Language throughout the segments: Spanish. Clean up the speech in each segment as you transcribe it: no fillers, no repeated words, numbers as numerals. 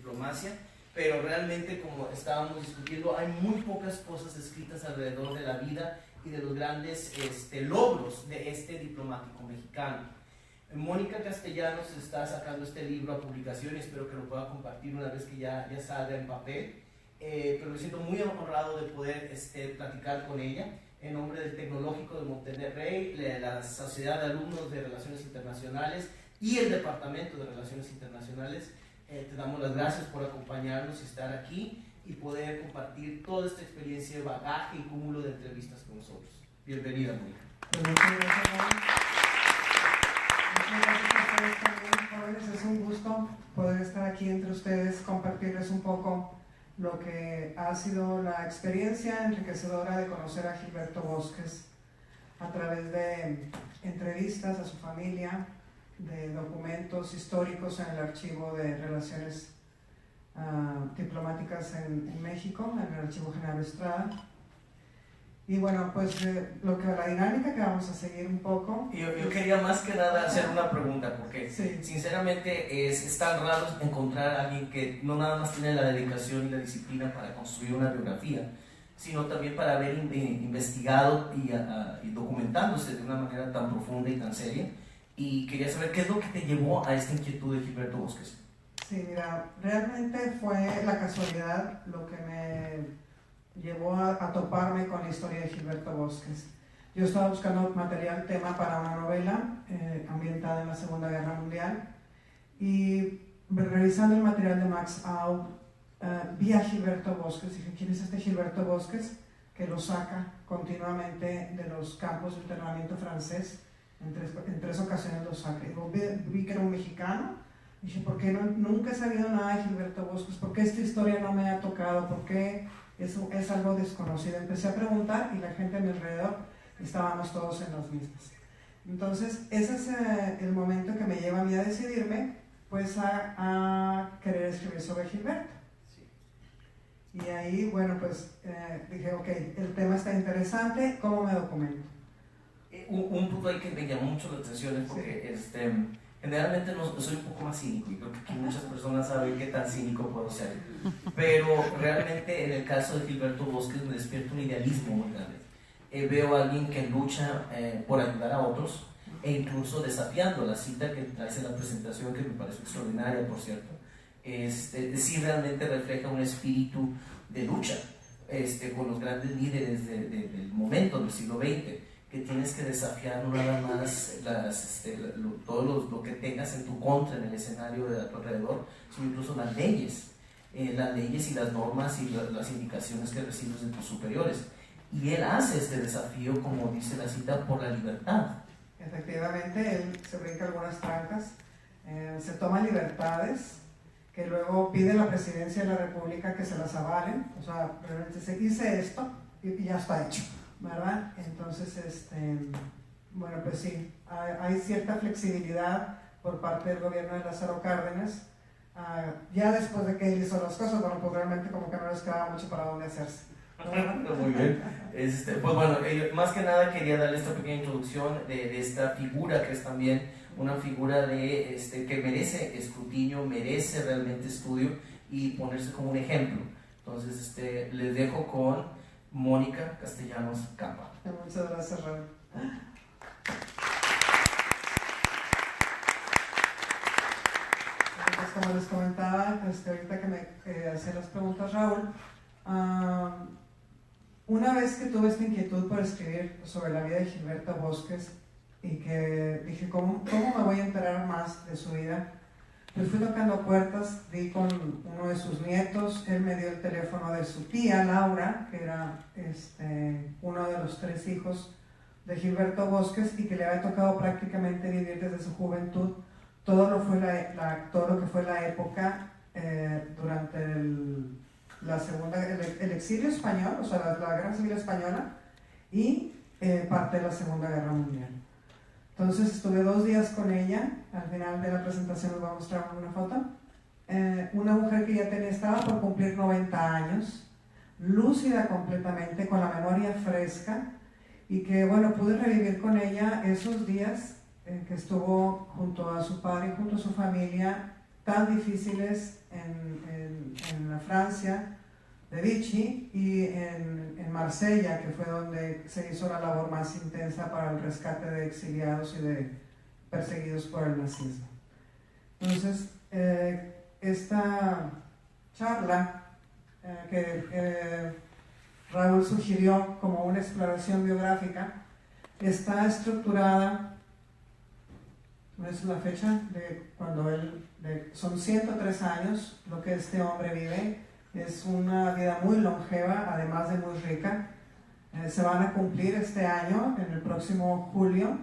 diplomacia, pero realmente, como estábamos discutiendo, hay muy pocas cosas escritas alrededor de la vida y de los grandes logros de este diplomático mexicano. Mónica Castellanos está sacando este libro a publicación y espero que lo pueda compartir una vez que ya salga en papel, pero me siento muy honrado de poder platicar con ella en nombre del Tecnológico de Monterrey, la Sociedad de Alumnos de Relaciones Internacionales y el Departamento de Relaciones Internacionales. Te damos las gracias por acompañarnos y estar aquí y poder compartir toda esta experiencia de bagaje y cúmulo de entrevistas con nosotros. Bienvenida, Mónica. Muchas gracias a ustedes también, jóvenes. Es un gusto poder estar aquí entre ustedes, compartirles un poco lo que ha sido la experiencia enriquecedora de conocer a Gilberto Bosques a través de entrevistas a su familia, de documentos históricos en el Archivo de Relaciones Diplomáticas en México, en el Archivo General Estrada. Y bueno, pues la dinámica que vamos a seguir un poco. Yo quería más que nada hacer una pregunta, porque sí, sinceramente es tan raro encontrar a alguien que no nada más tiene la dedicación y la disciplina para construir una biografía, sino también para haber investigado y documentándose de una manera tan profunda y tan seria. Y quería saber qué es lo que te llevó a esta inquietud de Gilberto Bosques. Sí, mira, realmente fue la casualidad lo que me llevó a toparme con la historia de Gilberto Bosques. Yo estaba buscando tema para una novela ambientada en la Segunda Guerra Mundial y revisando el material de Max Aub vi a Gilberto Bosques y dije, ¿quién es este Gilberto Bosques que lo saca continuamente de los campos de internamiento francés? En tres ocasiones lo saca. Vi que era un mexicano. Dije, ¿por qué nunca he sabido nada de Gilberto Bosques? ¿Por qué esta historia no me ha tocado? ¿Por qué eso es algo desconocido? Empecé a preguntar y la gente a mi alrededor estábamos todos en las mismas. Entonces, ese es el momento que me lleva a mí a decidirme pues a querer escribir sobre Gilberto. Sí. Y ahí, bueno, pues dije, ok, el tema está interesante, ¿cómo me documento? Un punto ahí que me llamó mucho la atención es porque sí. Generalmente soy un poco más cínico y creo que aquí muchas personas saben qué tan cínico puedo ser, pero realmente en el caso de Gilberto Bosques me despierta un idealismo muy grande. Veo a alguien que lucha por ayudar a otros e incluso desafiando la cita que traes en la presentación, que me parece extraordinaria, por cierto. Sí realmente refleja un espíritu de lucha con los grandes líderes del momento, del siglo XX, que tienes que desafiar no nada más todo lo que tengas en tu contra en el escenario de a tu alrededor, sino incluso las leyes y las normas y las indicaciones que recibes de tus superiores. Y él hace este desafío, como dice la cita, por la libertad. Efectivamente, él se brinca algunas trancas, se toma libertades que luego pide la presidencia de la República que se las avalen. O sea, realmente se dice esto y ya está hecho, ¿verdad? Entonces, bueno, pues sí, hay cierta flexibilidad por parte del gobierno de Lázaro Cárdenas. Ya después de que él hizo las cosas, bueno, pues realmente como que no les quedaba mucho para dónde hacerse. Muy bien. Pues bueno, más que nada quería darle esta pequeña introducción de esta figura que es también una figura que merece escrutinio, merece realmente estudio y ponerse como un ejemplo. Entonces, les dejo con Mónica Castellanos Campa. Muchas gracias, Raúl. Pues como les comentaba, ahorita que me hacía las preguntas, Raúl, una vez que tuve esta inquietud por escribir sobre la vida de Gilberto Bosques y que dije, ¿cómo me voy a enterar más de su vida? Pues fui tocando puertas, di con uno de sus nietos, él me dio el teléfono de su tía, Laura, que era uno de los 3 hijos de Gilberto Bosques y que le había tocado prácticamente vivir desde su juventud todo lo que fue la época durante el exilio español, o sea, la Guerra Civil Española y parte de la Segunda Guerra Mundial. Entonces estuve 2 días con ella. Al final de la presentación les voy a mostrar una foto. Una mujer que ya estaba por cumplir 90 años, lúcida completamente, con la memoria fresca, y que bueno, pude revivir con ella esos días que estuvo junto a su padre y junto a su familia, tan difíciles en Francia, de Vichy, y en Marsella, que fue donde se hizo la labor más intensa para el rescate de exiliados y de perseguidos por el nazismo. Entonces, esta charla que Raúl sugirió como una exploración biográfica está estructurada, no es la fecha de cuando son 103 años lo que este hombre vive, es una vida muy longeva, además de muy rica. Se van a cumplir este año, en el próximo julio,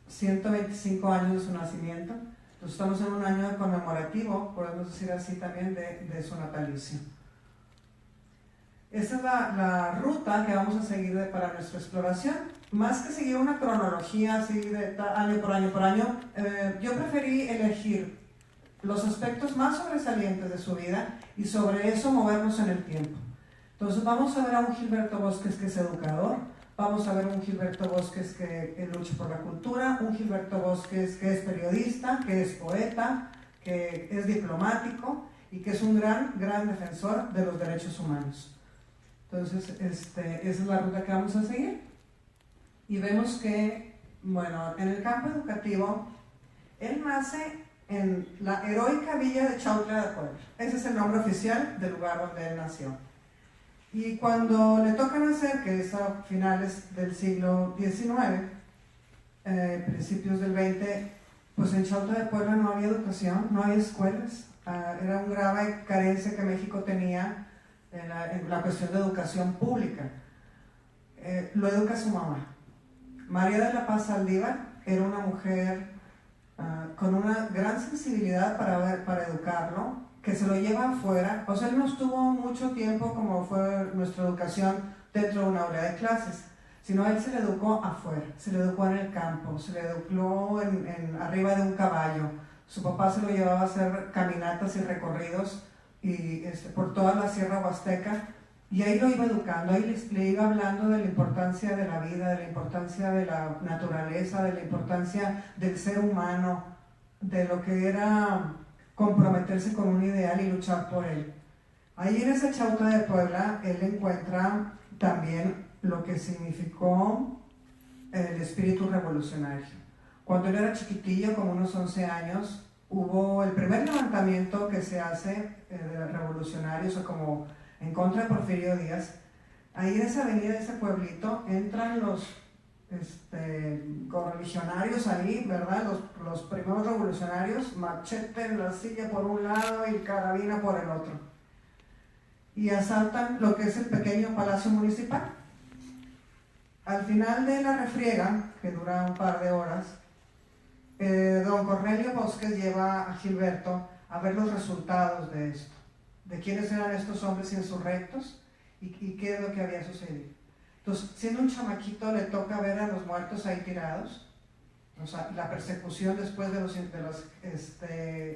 125 años de su nacimiento. Entonces estamos en un año conmemorativo, podemos decir así también, de su natalicio. Esta es la ruta que vamos a seguir para nuestra exploración. Más que seguir una cronología así de año por año por año, yo preferí elegir los aspectos más sobresalientes de su vida y sobre eso movernos en el tiempo. Entonces vamos a ver a un Gilberto Bosques que es educador, vamos a ver un Gilberto Bosques que lucha por la cultura, un Gilberto Bosques que es periodista, que es poeta, que es diplomático y que es un gran defensor de los derechos humanos. Entonces, esa es la ruta que vamos a seguir. Y vemos que, bueno, en el campo educativo, él nace en la heroica villa de Chautla de Puebla. Ese es el nombre oficial del lugar donde él nació. Y cuando le toca nacer, que es a finales del siglo XIX, principios del XX, pues en Chautla de Puebla no había educación, no había escuelas. Era una grave carencia que México tenía en la cuestión de educación pública. Lo educa su mamá. María de la Paz Saldívar era una mujer con una gran sensibilidad para educarlo, que se lo lleva afuera. O sea, él no estuvo mucho tiempo como fue nuestra educación dentro de una aula de clases, sino a él se le educó afuera, se le educó en el campo, se le educó arriba de un caballo. Su papá se lo llevaba a hacer caminatas y recorridos por toda la Sierra Huasteca, y ahí lo iba educando, ahí le iba hablando de la importancia de la vida, de la importancia de la naturaleza, de la importancia del ser humano, de lo que era comprometerse con un ideal y luchar por él. Ahí en ese Chautla de Puebla, él encuentra también lo que significó el espíritu revolucionario. Cuando él era chiquitillo, como unos 11 años, hubo el primer levantamiento que se hace de revolucionarios, o como en contra de Porfirio Díaz. Ahí en esa avenida, de ese pueblito, entran los correligionarios ahí, ¿verdad? Los primeros revolucionarios, machete en la silla por un lado y carabina por el otro. Y asaltan lo que es el pequeño palacio municipal. Al final de la refriega, que dura un par de horas, don Cornelio Bosques lleva a Gilberto a ver los resultados de esto, de quiénes eran estos hombres insurrectos y qué es lo que había sucedido. Entonces, siendo un chamaquito, le toca ver a los muertos ahí tirados, o sea, la persecución después de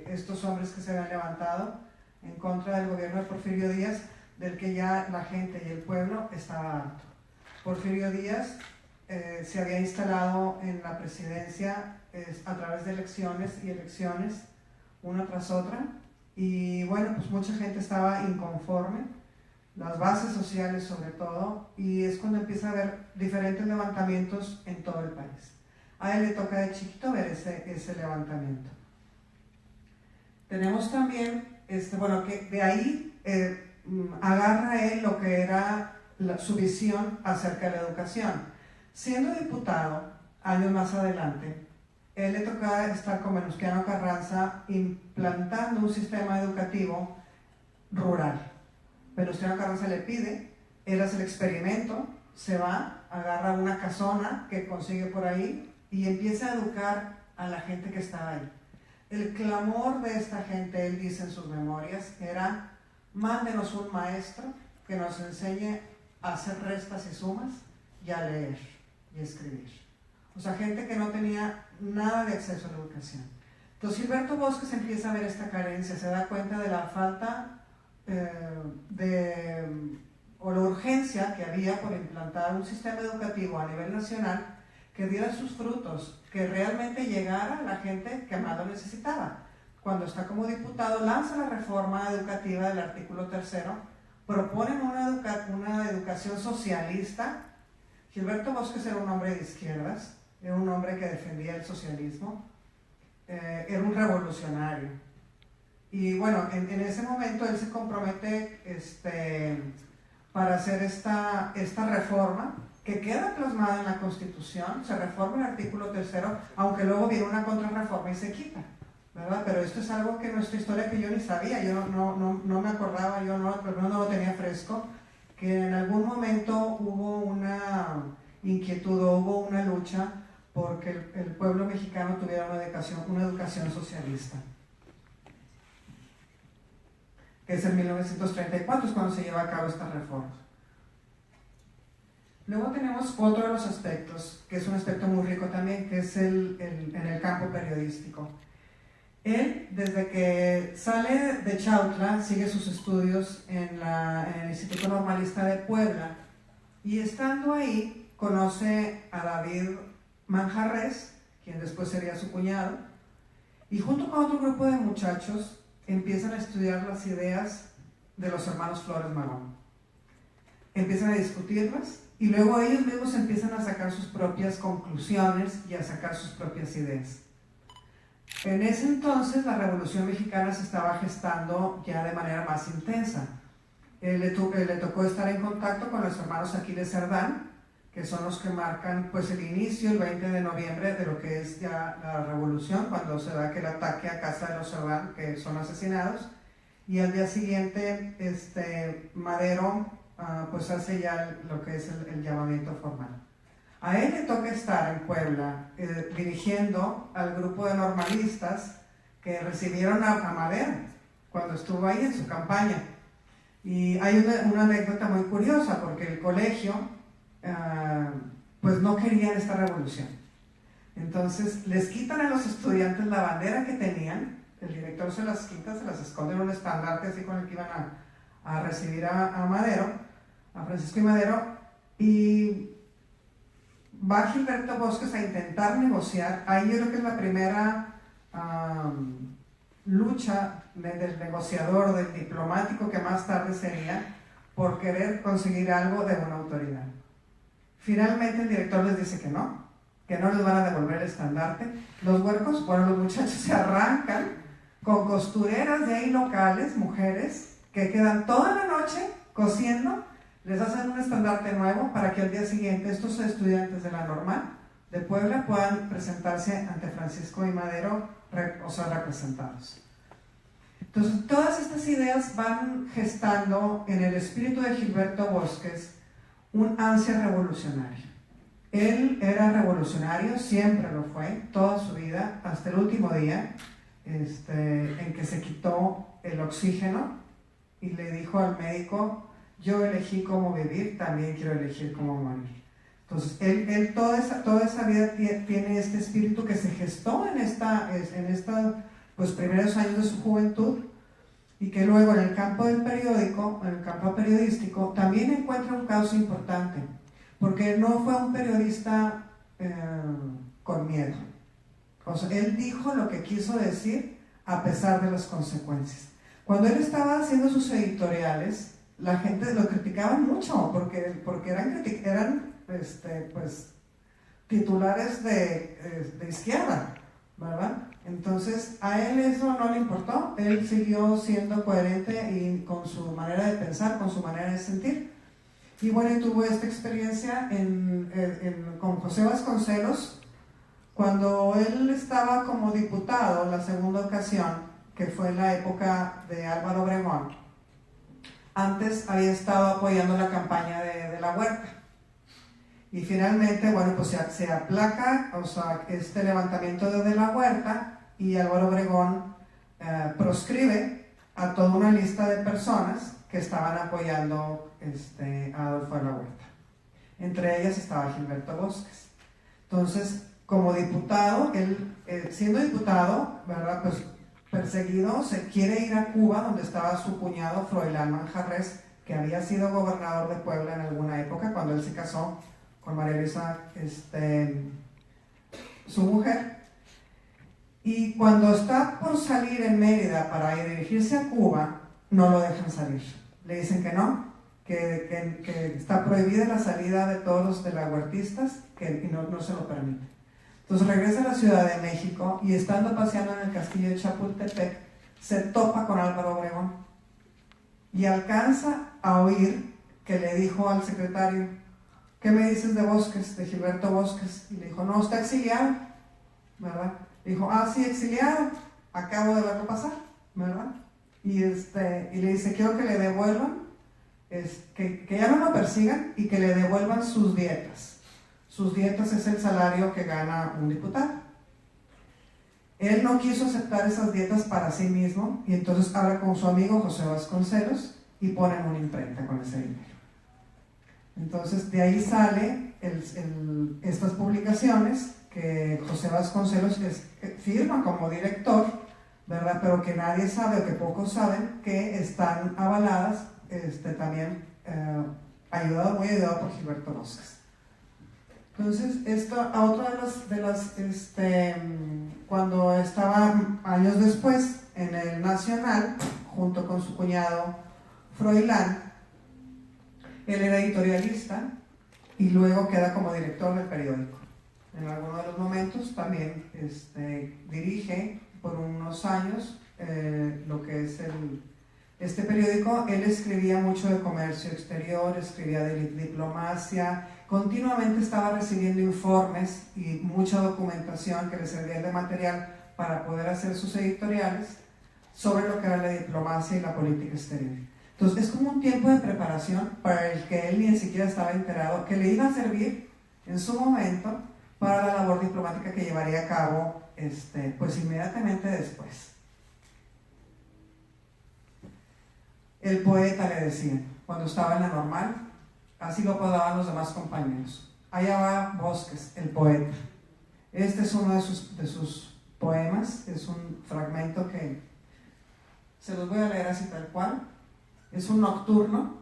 estos hombres que se habían levantado en contra del gobierno de Porfirio Díaz, del que ya la gente y el pueblo estaba harto. Porfirio Díaz se había instalado en la presidencia a través de elecciones y elecciones, una tras otra, y bueno, pues mucha gente estaba inconforme, las bases sociales sobre todo, y es cuando empieza a haber diferentes levantamientos en todo el país. A él le toca de chiquito ver ese levantamiento. Tenemos también, que de ahí agarra él lo que era su visión acerca de la educación. Siendo diputado, años más adelante, él le toca estar con Venustiano Carranza implantando un sistema educativo rural. Venustiano Carranza le pide, él hace el experimento, se va, agarra una casona que consigue por ahí y empieza a educar a la gente que estaba ahí. El clamor de esta gente, él dice en sus memorias, era: mándenos un maestro que nos enseñe a hacer restas y sumas y a leer y escribir. O sea, gente que no tenía nada de acceso a la educación. Entonces Gilberto Bosques empieza a ver esta carencia, se da cuenta de la falta o la urgencia que había por implantar un sistema educativo a nivel nacional que diera sus frutos, que realmente llegara a la gente que más lo necesitaba. cuando está como diputado, lanza la reforma educativa del artículo 3, proponen una educación socialista. Gilberto Bosques era un hombre de izquierdas, era un hombre que defendía el socialismo, era un revolucionario. Y bueno, en ese momento él se compromete para hacer esta reforma que queda plasmada en la Constitución. Se reforma el artículo 3, aunque luego viene una contrarreforma y se quita, ¿verdad? Pero esto es algo que en nuestra historia que yo ni sabía, yo no me acordaba, yo no lo tenía fresco, que en algún momento hubo una inquietud o hubo una lucha porque el pueblo mexicano tuviera una educación socialista. Que es en 1934, es cuando se lleva a cabo esta reforma. Luego tenemos otro de los aspectos, que es un aspecto muy rico también, que es en el campo periodístico. Él, desde que sale de Chautla, sigue sus estudios en el Instituto Normalista de Puebla, y estando ahí conoce a David Manjarrés, quien después sería su cuñado, y junto con otro grupo de muchachos empiezan a estudiar las ideas de los hermanos Flores Magón. Empiezan a discutirlas y luego ellos mismos empiezan a sacar sus propias conclusiones y a sacar sus propias ideas. En ese entonces la Revolución Mexicana se estaba gestando ya de manera más intensa. Le tocó estar en contacto con los hermanos Aquiles Cerdán, que son los que marcan pues el inicio, el 20 de noviembre, de lo que es ya la revolución, cuando se da aquel ataque a casa de los Cerdán, que son asesinados, y al día siguiente Madero pues hace ya lo que es el llamamiento formal. A él le toca estar en Puebla dirigiendo al grupo de normalistas que recibieron a Madero cuando estuvo ahí en su campaña. Y hay una anécdota muy curiosa, porque el colegio pues no querían esta revolución. Entonces les quitan a los estudiantes la bandera que tenían, el director se las quita, se las esconde en un estandarte así con el que iban a recibir a Madero, a Francisco y Madero, y va Gilberto Bosques a intentar negociar. Ahí yo creo que es la primera lucha del negociador, del diplomático, que más tarde sería por querer conseguir algo de una autoridad. Finalmente el director les dice que no les van a devolver el estandarte. Los huercos, bueno, los muchachos se arrancan con costureras de ahí locales, mujeres, que quedan toda la noche cosiendo, les hacen un estandarte nuevo para que al día siguiente estos estudiantes de la Normal de Puebla puedan presentarse ante Francisco y Madero, o sea, representados. Entonces, todas estas ideas van gestando en el espíritu de Gilberto Bosques un ansia revolucionaria. Él era revolucionario, siempre lo fue, toda su vida, hasta el último día en que se quitó el oxígeno y le dijo al médico: yo elegí cómo vivir, también quiero elegir cómo morir. Entonces, él toda esa vida tiene este espíritu que se gestó en los primeros años de su juventud, y que luego en el campo del periódico, en el campo periodístico, también encuentra un causa importante, porque no fue un periodista con miedo. O sea, él dijo lo que quiso decir a pesar de las consecuencias. Cuando él estaba haciendo sus editoriales, la gente lo criticaba mucho, porque eran pues, titulares de izquierda, ¿verdad? Entonces a él eso no le importó, él siguió siendo coherente y con su manera de pensar, con su manera de sentir. Y bueno, tuvo esta experiencia con José Vasconcelos, cuando él estaba como diputado, la segunda ocasión, que fue en la época de Álvaro Obregón. Antes había estado apoyando la campaña de la Huerta. Y finalmente, bueno, pues se aplaca, o sea, este levantamiento de la Huerta, y Álvaro Obregón proscribe a toda una lista de personas que estaban apoyando a Adolfo de la Huerta. Entre ellas estaba Gilberto Bosques. Entonces, como diputado, él, siendo diputado, ¿verdad?, pues perseguido, se quiere ir a Cuba, donde estaba su cuñado Froilán Manjarrés, que había sido gobernador de Puebla en alguna época, cuando él se casó con María Luisa, su mujer. Y cuando está por salir en Mérida para dirigirse a Cuba, no lo dejan salir. Le dicen que no, que está prohibida la salida de todos los de las huertistas, que no se lo permite. Entonces regresa a la Ciudad de México y estando paseando en el castillo de Chapultepec, se topa con Álvaro Obregón y alcanza a oír que le dijo al secretario: ¿qué me dices de Bosques, de Gilberto Bosques? Y le dijo: no, está exiliado, ¿verdad? Le dijo: ah, sí, exiliado, acabo de verlo pasar, ¿verdad? Y le dice: quiero que le devuelvan, que ya no lo persigan y que le devuelvan sus dietas. Sus dietas es el salario que gana un diputado. Él no quiso aceptar esas dietas para sí mismo y entonces habla con su amigo José Vasconcelos y ponen una imprenta con ese dinero. Entonces de ahí sale estas publicaciones que José Vasconcelos firma como director, ¿verdad? Pero que nadie sabe o que pocos saben que están avaladas también muy ayudado por Gilberto Bosques. Entonces, cuando estaba años después en el Nacional, junto con su cuñado Froilán, él era editorialista y luego queda como director del periódico. En alguno de los momentos también dirige por unos años lo que es este periódico. Él escribía mucho de comercio exterior, escribía de diplomacia, continuamente estaba recibiendo informes y mucha documentación que le servía de material para poder hacer sus editoriales sobre lo que era la diplomacia y la política exterior. Entonces es como un tiempo de preparación para el que él ni siquiera estaba enterado, que le iba a servir en su momento para la labor diplomática que llevaría a cabo pues inmediatamente después. El poeta, le decían, cuando estaba en la Normal, así lo apodaban los demás compañeros. Allá va Bosques, el poeta. Este es uno de sus poemas, es un fragmento que se los voy a leer así tal cual. Es un nocturno,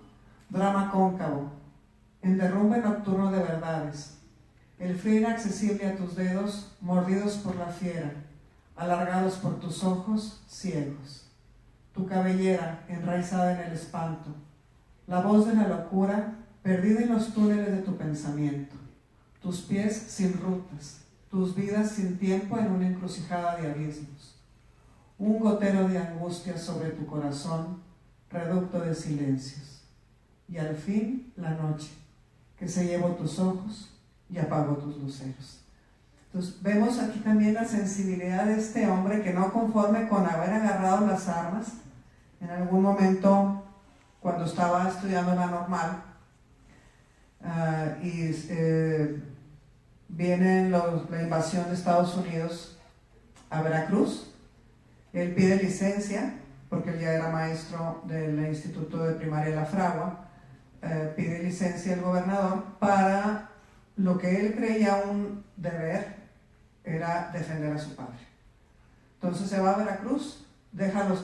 drama cóncavo, en derrumbe nocturno de verdades. El frío inaccesible a tus dedos, mordidos por la fiera, alargados por tus ojos, ciegos. Tu cabellera enraizada en el espanto, la voz de la locura perdida en los túneles de tu pensamiento, tus pies sin rutas, tus vidas sin tiempo en una encrucijada de abismos. Un gotero de angustia sobre tu corazón, reducto de silencios. Y al fin la noche, que se llevó tus ojos y apagó tus luceros. Entonces vemos aquí también la sensibilidad de este hombre que, no conforme con haber agarrado las armas, en algún momento cuando estaba estudiando la Normal, viene la invasión de Estados Unidos a Veracruz. Él pide licencia porque él ya era maestro del Instituto de Primaria La Fragua. Pide licencia al gobernador para lo que él creía un deber, era defender a su padre. Entonces se va a Veracruz,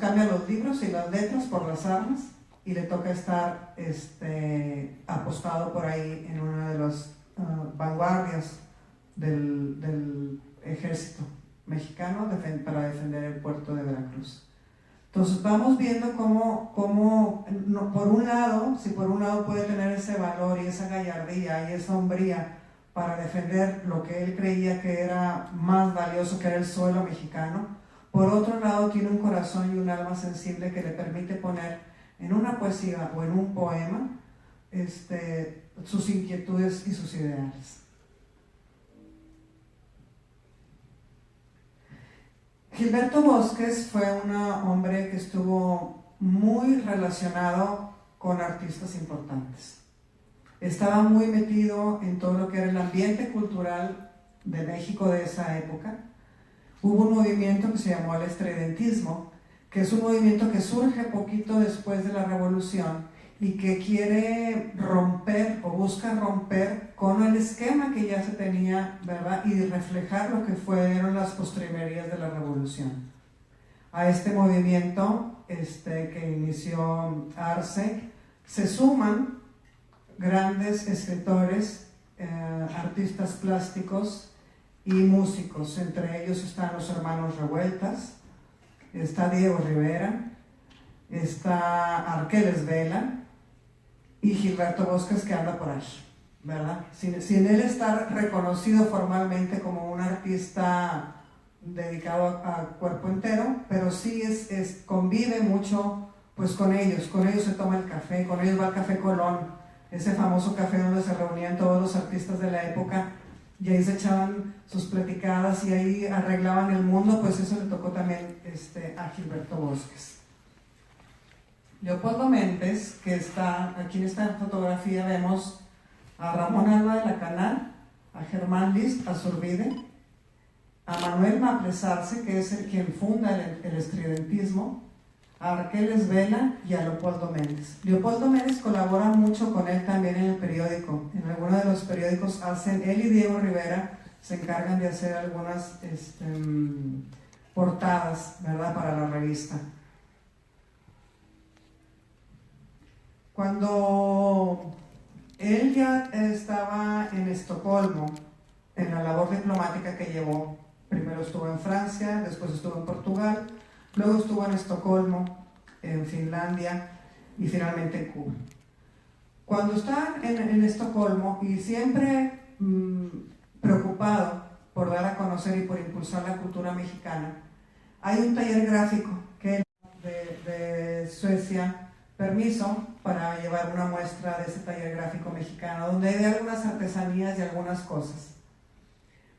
cambia los libros y las letras por las armas y le toca estar apostado por ahí en una de las vanguardias del ejército mexicano para defender el puerto de Veracruz. Entonces vamos viendo cómo por un lado, si por un lado puede tener ese valor y esa gallardía y esa hombría para defender lo que él creía que era más valioso, que era el suelo mexicano, por otro lado tiene un corazón y un alma sensible que le permite poner en una poesía o en un poema sus inquietudes y sus ideales. Gilberto Bosques fue un hombre que estuvo muy relacionado con artistas importantes. Estaba muy metido en todo lo que era el ambiente cultural de México de esa época. Hubo un movimiento que se llamó el estridentismo, que es un movimiento que surge poquito después de la Revolución y que quiere romper o busca romper con el esquema que ya se tenía, ¿verdad? Y reflejar lo que fueron las postrimerías de la Revolución. A este movimiento que inició Arce se suman grandes escritores, artistas plásticos y músicos. Entre ellos están los hermanos Revueltas, está Diego Rivera, está Arqueles Vela y Gilberto Bosques, que anda por ahí, ¿verdad? Sin él estar reconocido formalmente como un artista dedicado a cuerpo entero, pero sí convive mucho pues con ellos se toma el café, con ellos va al Café Colón, ese famoso café donde se reunían todos los artistas de la época y ahí se echaban sus platicadas y ahí arreglaban el mundo. Pues eso le tocó también a Gilberto Bosques. Leopoldo Méndez, que está aquí en esta fotografía, vemos a Ramón Alba de la Canal, a Germán Liszt Azurbide, a Manuel Maplesarce, que es quien funda el estridentismo, a Arqueles Vela y a Leopoldo Méndez. Leopoldo Méndez colabora mucho con él también en el periódico. En algunos de los periódicos él y Diego Rivera se encargan de hacer algunas portadas, ¿verdad?, para la revista. Cuando él ya estaba en Estocolmo, en la labor diplomática que llevó, primero estuvo en Francia, después estuvo en Portugal, luego estuvo en Estocolmo, en Finlandia y finalmente en Cuba. Cuando está en Estocolmo y siempre preocupado por dar a conocer y por impulsar la cultura mexicana, hay un taller gráfico que de Suecia permiso para llevar una muestra de ese taller gráfico mexicano, donde hay de algunas artesanías y algunas cosas.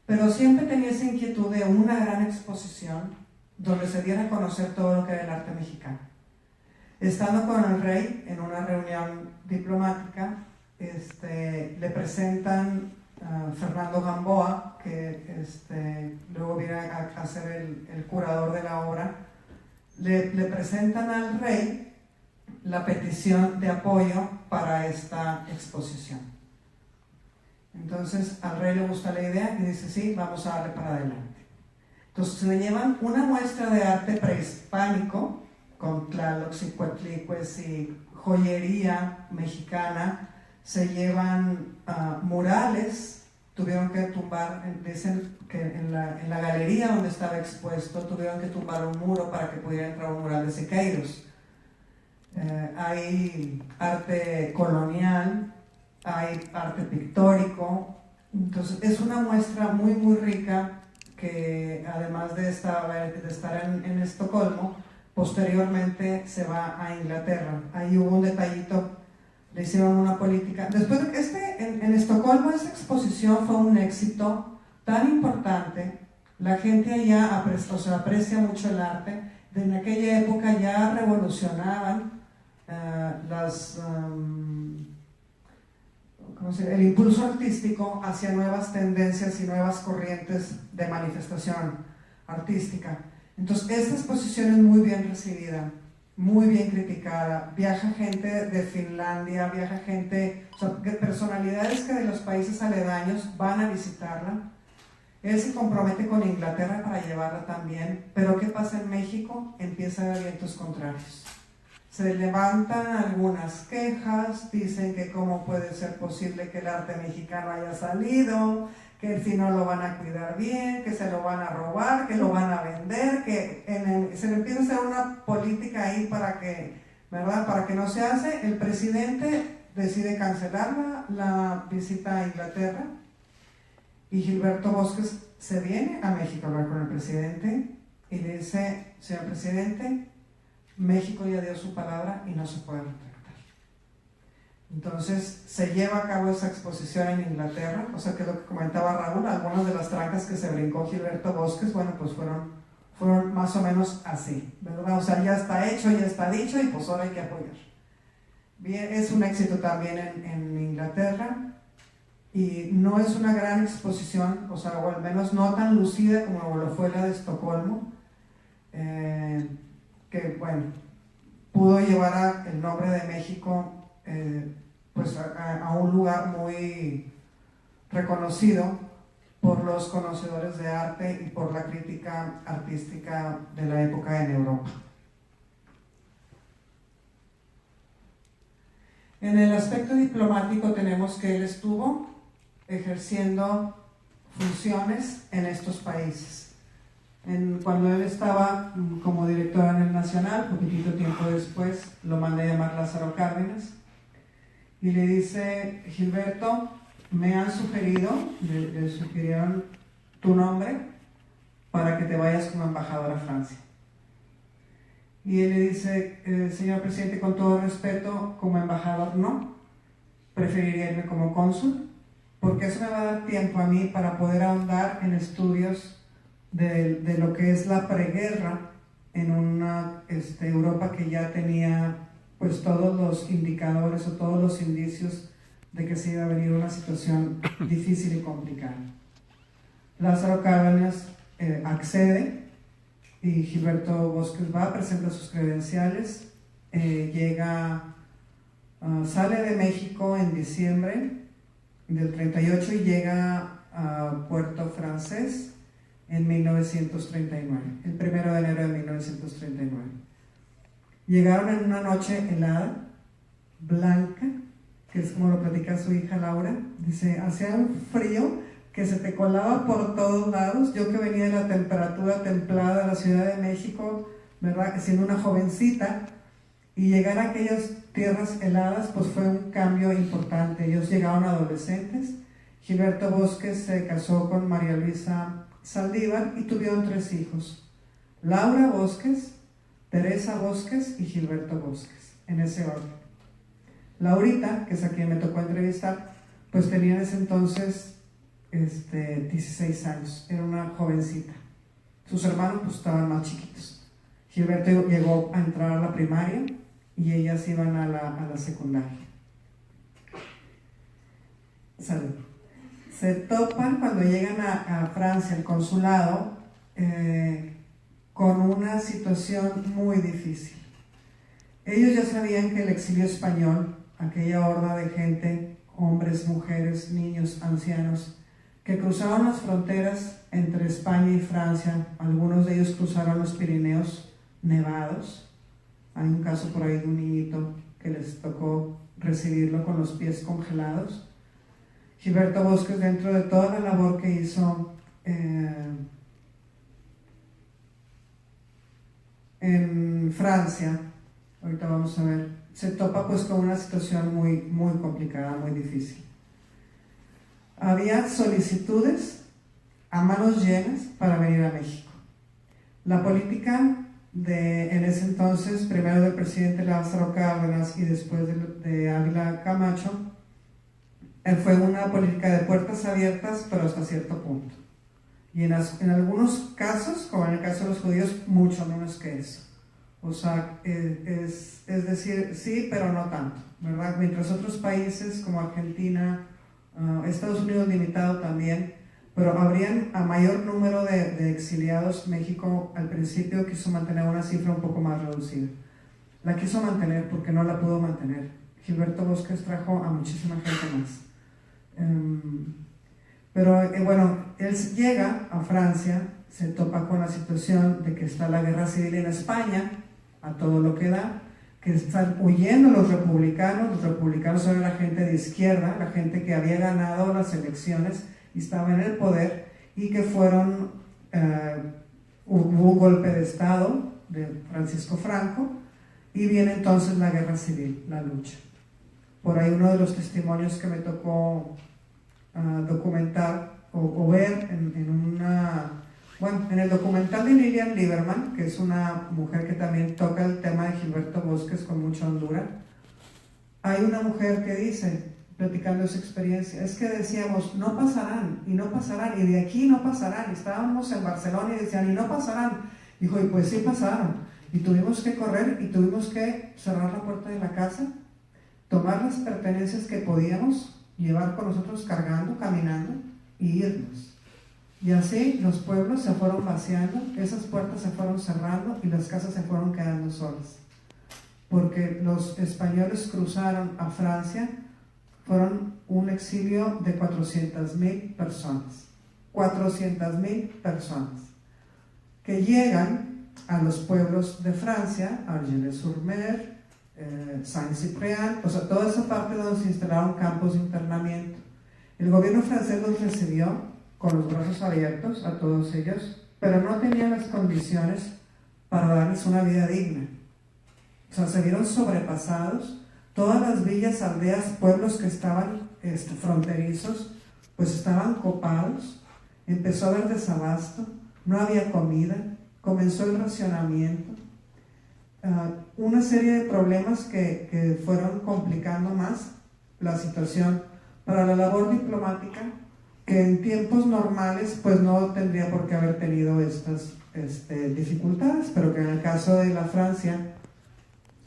Pero siempre tenía esa inquietud de una gran exposición donde se diera a conocer todo lo que era el arte mexicano. Estando con el rey en una reunión diplomática, le presentan a Fernando Gamboa, que luego viene a ser el curador de la obra. Le presentan al rey la petición de apoyo para esta exposición. Entonces al rey le gusta la idea y dice: sí, vamos a darle para adelante. Entonces se le llevan una muestra de arte prehispánico con tlalocs y cuatlicues y joyería mexicana, se llevan murales, tuvieron que tumbar, dicen que en la galería donde estaba expuesto tuvieron que tumbar un muro para que pudiera entrar un mural de Siqueiros. Hay arte colonial, hay arte pictórico. Entonces es una muestra muy muy rica que, además de estar en Estocolmo, posteriormente se va a Inglaterra. Ahí hubo un detallito, le hicieron una política. Después de que en Estocolmo esa exposición fue un éxito tan importante, la gente allá aprecia mucho el arte. En aquella época ya revolucionaban el impulso artístico hacia nuevas tendencias y nuevas corrientes de manifestación artística. Entonces esta exposición es muy bien recibida, muy bien criticada. Viaja gente de Finlandia, viaja gente, personalidades que de los países aledaños van a visitarla. Él se compromete con Inglaterra para llevarla también, pero ¿qué pasa en México? Empieza a haber vientos contrarios. Se levantan algunas quejas, dicen que cómo puede ser posible que el arte mexicano haya salido, que si no lo van a cuidar bien, que se lo van a robar, que lo van a vender, que se le empieza a hacer una política ahí para que, ¿verdad?, para que no se hace. El presidente decide cancelar la visita a Inglaterra y Gilberto Bosques se viene a México a hablar con el presidente y le dice: señor presidente, México ya dio su palabra y no se puede retractar. Entonces se lleva a cabo esa exposición en Inglaterra, o sea que lo que comentaba Raúl, algunas de las trancas que se brincó Gilberto Bosques, bueno, pues fueron más o menos así, ¿verdad? O sea, ya está hecho, ya está dicho y pues ahora hay que apoyar. Bien, es un éxito también en Inglaterra y no es una gran exposición, o sea, o al menos no tan lucida como lo fue la de Estocolmo, que bueno, pudo llevar el nombre de México pues a un lugar muy reconocido por los conocedores de arte y por la crítica artística de la época en Europa. En el aspecto diplomático tenemos que él estuvo ejerciendo funciones en estos países. Cuando él estaba como director en el Nacional, poquitito tiempo después, lo mandé a llamar Lázaro Cárdenas y le dice: Gilberto, me han sugerido, le sugirieron tu nombre para que te vayas como embajador a Francia. Y él le dice: señor presidente, con todo respeto, como embajador no, preferiría irme como cónsul, porque eso me va a dar tiempo a mí para poder ahondar en estudios de lo que es la preguerra en una Europa que ya tenía pues todos los indicadores o todos los indicios de que se iba a venir una situación difícil y complicada. Lázaro Cárdenas accede y Gilberto Bosques va, presenta sus credenciales, sale de México en diciembre del 38 y llega a Puerto Francés en 1939, el 1 de enero de 1939. Llegaron en una noche helada, blanca, que es como lo platica su hija Laura. Dice, hacía un frío que se te colaba por todos lados. Yo que venía de la temperatura templada de la Ciudad de México, ¿verdad?, siendo una jovencita, y llegar a aquellas tierras heladas, pues fue un cambio importante. Ellos llegaron adolescentes. Gilberto Bosques se casó con María Luisa Saldívar y tuvieron 3 hijos: Laura Bosques, Teresa Bosques y Gilberto Bosques, en ese orden. Laurita, que es a quien me tocó entrevistar, pues tenía en ese entonces 16 años, era una jovencita. Sus hermanos pues estaban más chiquitos. Gilberto llegó a entrar a la primaria y ellas iban a la secundaria. Salud. Se topan cuando llegan a Francia, el consulado, con una situación muy difícil. Ellos ya sabían que el exilio español, aquella horda de gente, hombres, mujeres, niños, ancianos, que cruzaban las fronteras entre España y Francia, algunos de ellos cruzaron los Pirineos nevados. Hay un caso por ahí de un niñito que les tocó recibirlo con los pies congelados. Gilberto Bosques, dentro de toda la labor que hizo en Francia, ahorita vamos a ver, se topa pues con una situación muy, muy complicada, muy difícil. Había solicitudes a manos llenas para venir a México. La política en ese entonces, primero del presidente Lázaro Cárdenas y después de Ávila Camacho, fue una política de puertas abiertas, pero hasta cierto punto. Y en algunos casos, como en el caso de los judíos, mucho menos que eso. O sea, es decir, sí, pero no tanto, ¿verdad? Mientras otros países como Argentina, Estados Unidos limitado también, pero habrían a mayor número de exiliados. México al principio quiso mantener una cifra un poco más reducida. La quiso mantener porque no la pudo mantener. Gilberto Bosques trajo a muchísima gente más. Pero bueno, él llega a Francia, se topa con la situación de que está la guerra civil en España, a todo lo que da, que están huyendo los republicanos eran la gente de izquierda, la gente que había ganado las elecciones y estaba en el poder, y que hubo un golpe de estado de Francisco Franco, y viene entonces la guerra civil, la lucha. Por ahí uno de los testimonios que me tocó documentar o ver en el documental de Lilian Lieberman, que es una mujer que también toca el tema de Gilberto Bosques con mucha hondura, hay una mujer que dice, platicando su experiencia, es que decíamos, no pasarán, y no pasarán, y de aquí no pasarán, y estábamos en Barcelona y decían, y no pasarán. Dijo, y pues sí pasaron, y tuvimos que correr, y tuvimos que cerrar la puerta de la casa, tomar las pertenencias que podíamos llevar con nosotros cargando, caminando, y irnos. Y así los pueblos se fueron vaciando, esas puertas se fueron cerrando y las casas se fueron quedando solas. Porque los españoles cruzaron a Francia, fueron un exilio de 400,000 personas. 400,000 personas que llegan a los pueblos de Francia, Argelès-sur-Mer, Saint-Cyprien, o sea, toda esa parte donde se instalaron campos de internamiento. El gobierno francés los recibió con los brazos abiertos a todos ellos, pero no tenían las condiciones para darles una vida digna. O sea, se vieron sobrepasados. Todas las villas, aldeas, pueblos que estaban fronterizos, pues estaban copados. Empezó a haber desabasto, no había comida, comenzó el racionamiento. Una serie de problemas que fueron complicando más la situación para la labor diplomática, que en tiempos normales pues no tendría por qué haber tenido estas dificultades, pero que en el caso de la Francia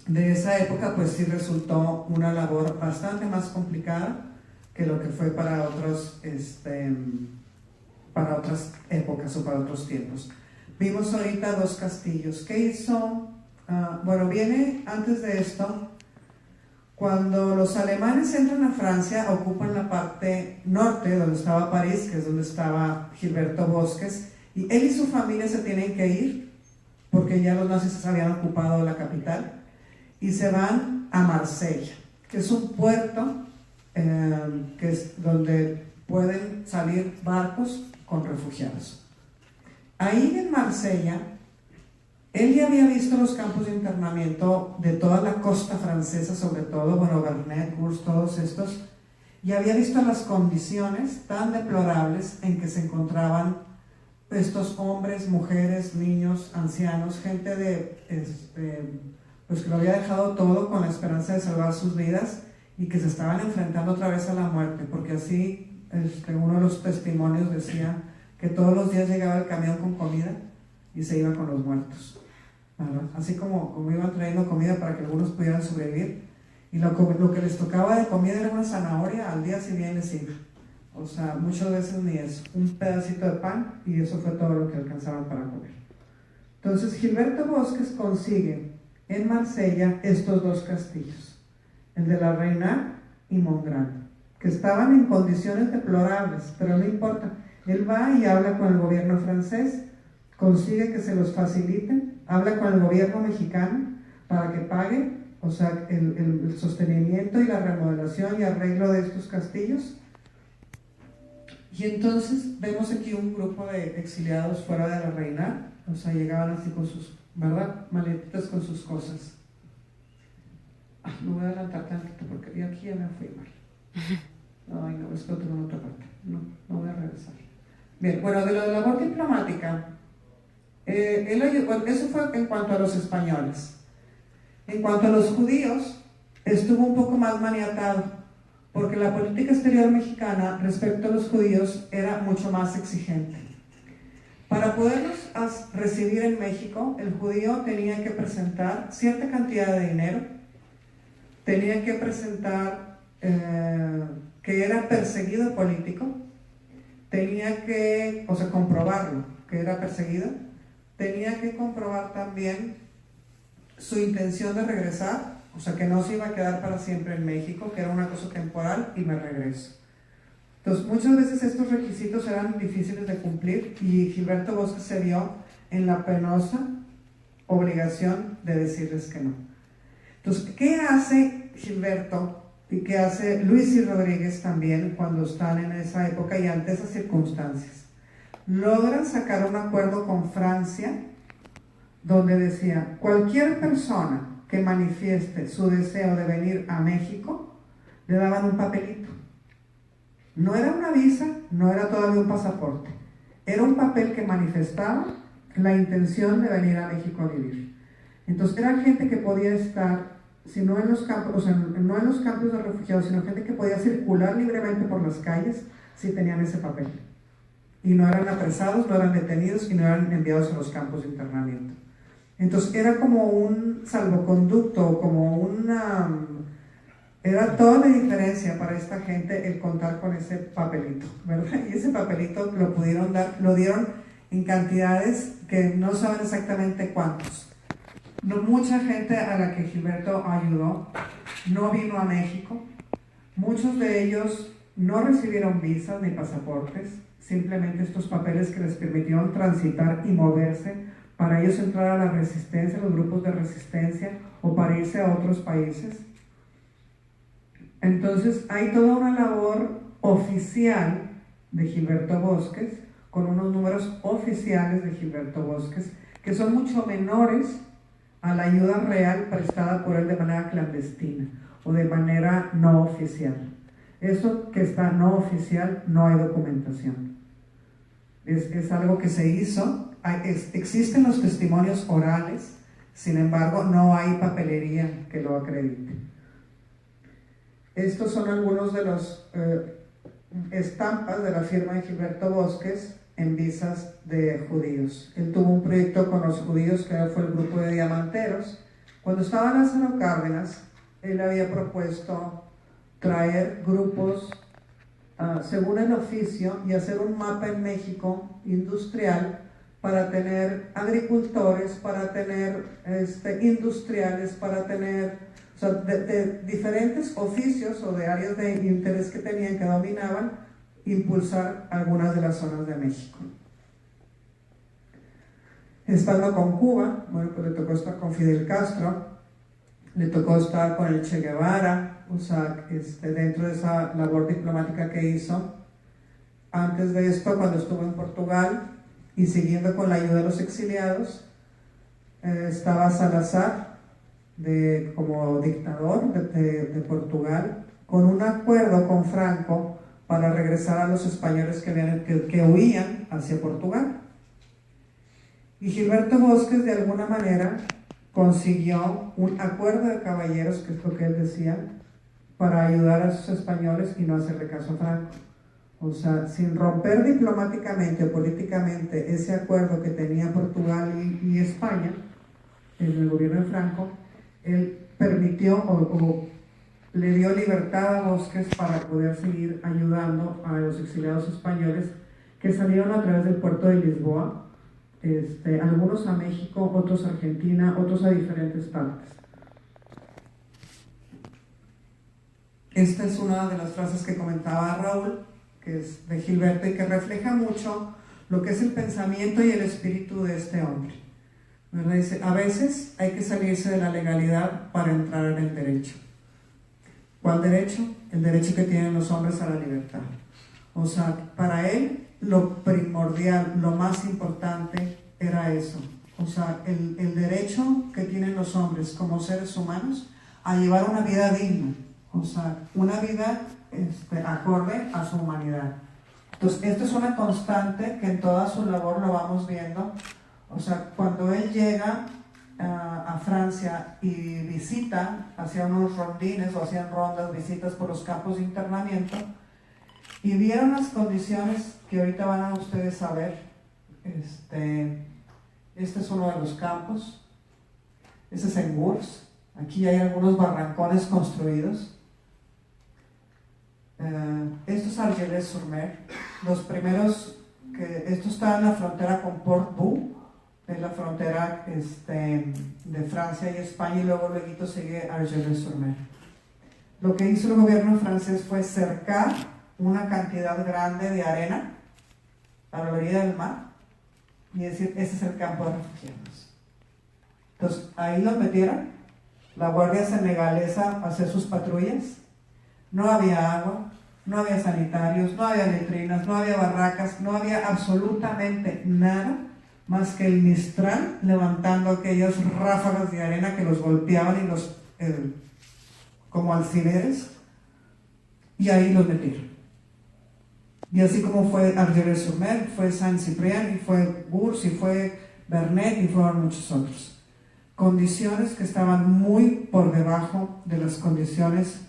de esa época pues sí resultó una labor bastante más complicada que lo que fue para otras épocas o para otros tiempos. Vimos ahorita dos castillos. ¿Qué hizo? Bueno, viene antes de esto. Cuando los alemanes entran a Francia, ocupan la parte norte, donde estaba París, que es donde estaba Gilberto Bosques, y él y su familia se tienen que ir, porque ya los nazis habían ocupado la capital, y se van a Marsella, que es un puerto que es donde pueden salir barcos con refugiados. Ahí en Marsella, él ya había visto los campos de internamiento de toda la costa francesa, sobre todo, bueno, Vernet, Gurs, todos estos, y había visto las condiciones tan deplorables en que se encontraban estos hombres, mujeres, niños, ancianos, gente pues que lo había dejado todo con la esperanza de salvar sus vidas y que se estaban enfrentando otra vez a la muerte, porque así uno de los testimonios decía que todos los días llegaba el camión con comida y se iba con los muertos. ¿Verdad? Así como iban trayendo comida para que algunos pudieran sobrevivir, y lo que les tocaba de comida era una zanahoria, al día si bien les iba. O sea, muchas veces ni eso, un pedacito de pan, y eso fue todo lo que alcanzaban para comer. Entonces Gilberto Bosques consigue en Marsella estos dos castillos, el de la Reina y Montgrand, que estaban en condiciones deplorables, pero no importa. Él va y habla con el gobierno francés, consigue que se los faciliten, habla con el gobierno mexicano para que pague, o sea, el sostenimiento y la remodelación y arreglo de estos castillos. Y entonces vemos aquí un grupo de exiliados fuera de la Reina, o sea, llegaban así con sus, ¿verdad?, maletitas con sus cosas. Me voy a adelantar tantito porque yo aquí ya me fui mal. Ay, no, es que lo tengo en otra parte. No voy a regresar. Bien, bueno, de la labor diplomática, eso fue en cuanto a los españoles. En cuanto a los judíos, estuvo un poco más maniatado, porque la política exterior mexicana respecto a los judíos era mucho más exigente. Para poderlos recibir en México, el judío tenía que presentar cierta cantidad de dinero, tenía que presentar que era perseguido político, tenía que, o sea, comprobarlo, que era perseguido, tenía que comprobar también su intención de regresar, o sea, que no se iba a quedar para siempre en México, que era una cosa temporal y me regreso. Entonces, muchas veces estos requisitos eran difíciles de cumplir y Gilberto Bosques se vio en la penosa obligación de decirles que no. Entonces, ¿qué hace Gilberto y qué hace Luis y Rodríguez también cuando están en esa época y ante esas circunstancias? Logran sacar un acuerdo con Francia donde decía, cualquier persona que manifieste su deseo de venir a México, le daban un papelito. No era una visa, no era todavía un pasaporte, era un papel que manifestaba la intención de venir a México a vivir. Entonces era gente que podía estar, si no en los campos, o sea, no en los campos de refugiados, sino gente que podía circular libremente por las calles si tenían ese papel. Y no eran apresados, no eran detenidos y no eran enviados a los campos de internamiento. Entonces era como un salvoconducto, como una... Era toda la diferencia para esta gente el contar con ese papelito, ¿verdad? Y ese papelito lo pudieron dar, lo dieron en cantidades que no saben exactamente cuántos. No, mucha gente a la que Gilberto ayudó no vino a México. Muchos de ellos no recibieron visas ni pasaportes, simplemente estos papeles que les permitieron transitar y moverse para ellos entrar a la resistencia, los grupos de resistencia, o para irse a otros países. Entonces hay toda una labor oficial de Gilberto Bosques con unos números oficiales de Gilberto Bosques que son mucho menores a la ayuda real prestada por él de manera clandestina o de manera no oficial. Eso que está no oficial, no hay documentación. Es algo que se hizo, existen los testimonios orales, sin embargo no hay papelería que lo acredite. Estos son algunos de los estampas de la firma de Gilberto Bosques en visas de judíos. Él tuvo un proyecto con los judíos que fue el grupo de diamanteros. Cuando estaba Lázaro Cárdenas, él había propuesto traer grupos según el oficio y hacer un mapa en México industrial para tener agricultores, para tener industriales, para tener, o sea, de diferentes oficios o de áreas de interés que tenían, que dominaban, impulsar algunas de las zonas de México. Estando con Cuba, bueno, pues le tocó estar con Fidel Castro, le tocó estar con el Che Guevara, o sea, dentro de esa labor diplomática que hizo. Antes de esto, cuando estuvo en Portugal y siguiendo con la ayuda de los exiliados, estaba Salazar como dictador de Portugal, con un acuerdo con Franco para regresar a los españoles que huían hacia Portugal. Y Gilberto Bosques, de alguna manera, consiguió un acuerdo de caballeros, que es lo que él decía, para ayudar a esos españoles y no hacerle caso a Franco. O sea, sin romper diplomáticamente o políticamente ese acuerdo que tenía Portugal y España, en el gobierno de Franco, él permitió o le dio libertad a Bosques para poder seguir ayudando a los exiliados españoles que salieron a través del puerto de Lisboa, algunos a México, otros a Argentina, otros a diferentes partes. Esta es una de las frases que comentaba Raúl, que es de Gilberto y que refleja mucho lo que es el pensamiento y el espíritu de este hombre. ¿Verdad? Dice, a veces hay que salirse de la legalidad para entrar en el derecho. ¿Cuál derecho? El derecho que tienen los hombres a la libertad. O sea, para él lo primordial, lo más importante era eso. O sea, el derecho que tienen los hombres como seres humanos a llevar una vida digna. O sea, una vida acorde a su humanidad. Entonces, esto es una constante que en toda su labor lo vamos viendo. O sea, cuando él llega a Francia y visita, hacía unos rondines o hacían rondas, visitas por los campos de internamiento, y vieron las condiciones que ahorita van a ustedes a ver. Este es uno de los campos. Este es en Gurs. Aquí hay algunos barrancones construidos. Esto es Argelès-sur-Mer. Los primeros, esto está en la frontera con Port-Bou, en la frontera de Francia y España, y luego sigue Argelès-sur-Mer. Lo que hizo el gobierno francés fue cercar una cantidad grande de arena a la orilla del mar y decir, este es el campo de refugiados. Entonces ahí los metieron, la guardia senegalesa hacía sus patrullas, no había agua, no había sanitarios, no había letrinas, no había barracas, no había absolutamente nada más que el Mistral levantando aquellas ráfagas de arena que los golpeaban y los como alfileres, y ahí los metieron. Y así como fue Argelès-sur-Mer, fue Saint-Cyprien, y fue Gurs, y fue Vernet, y fueron muchos otros. Condiciones que estaban muy por debajo de las condiciones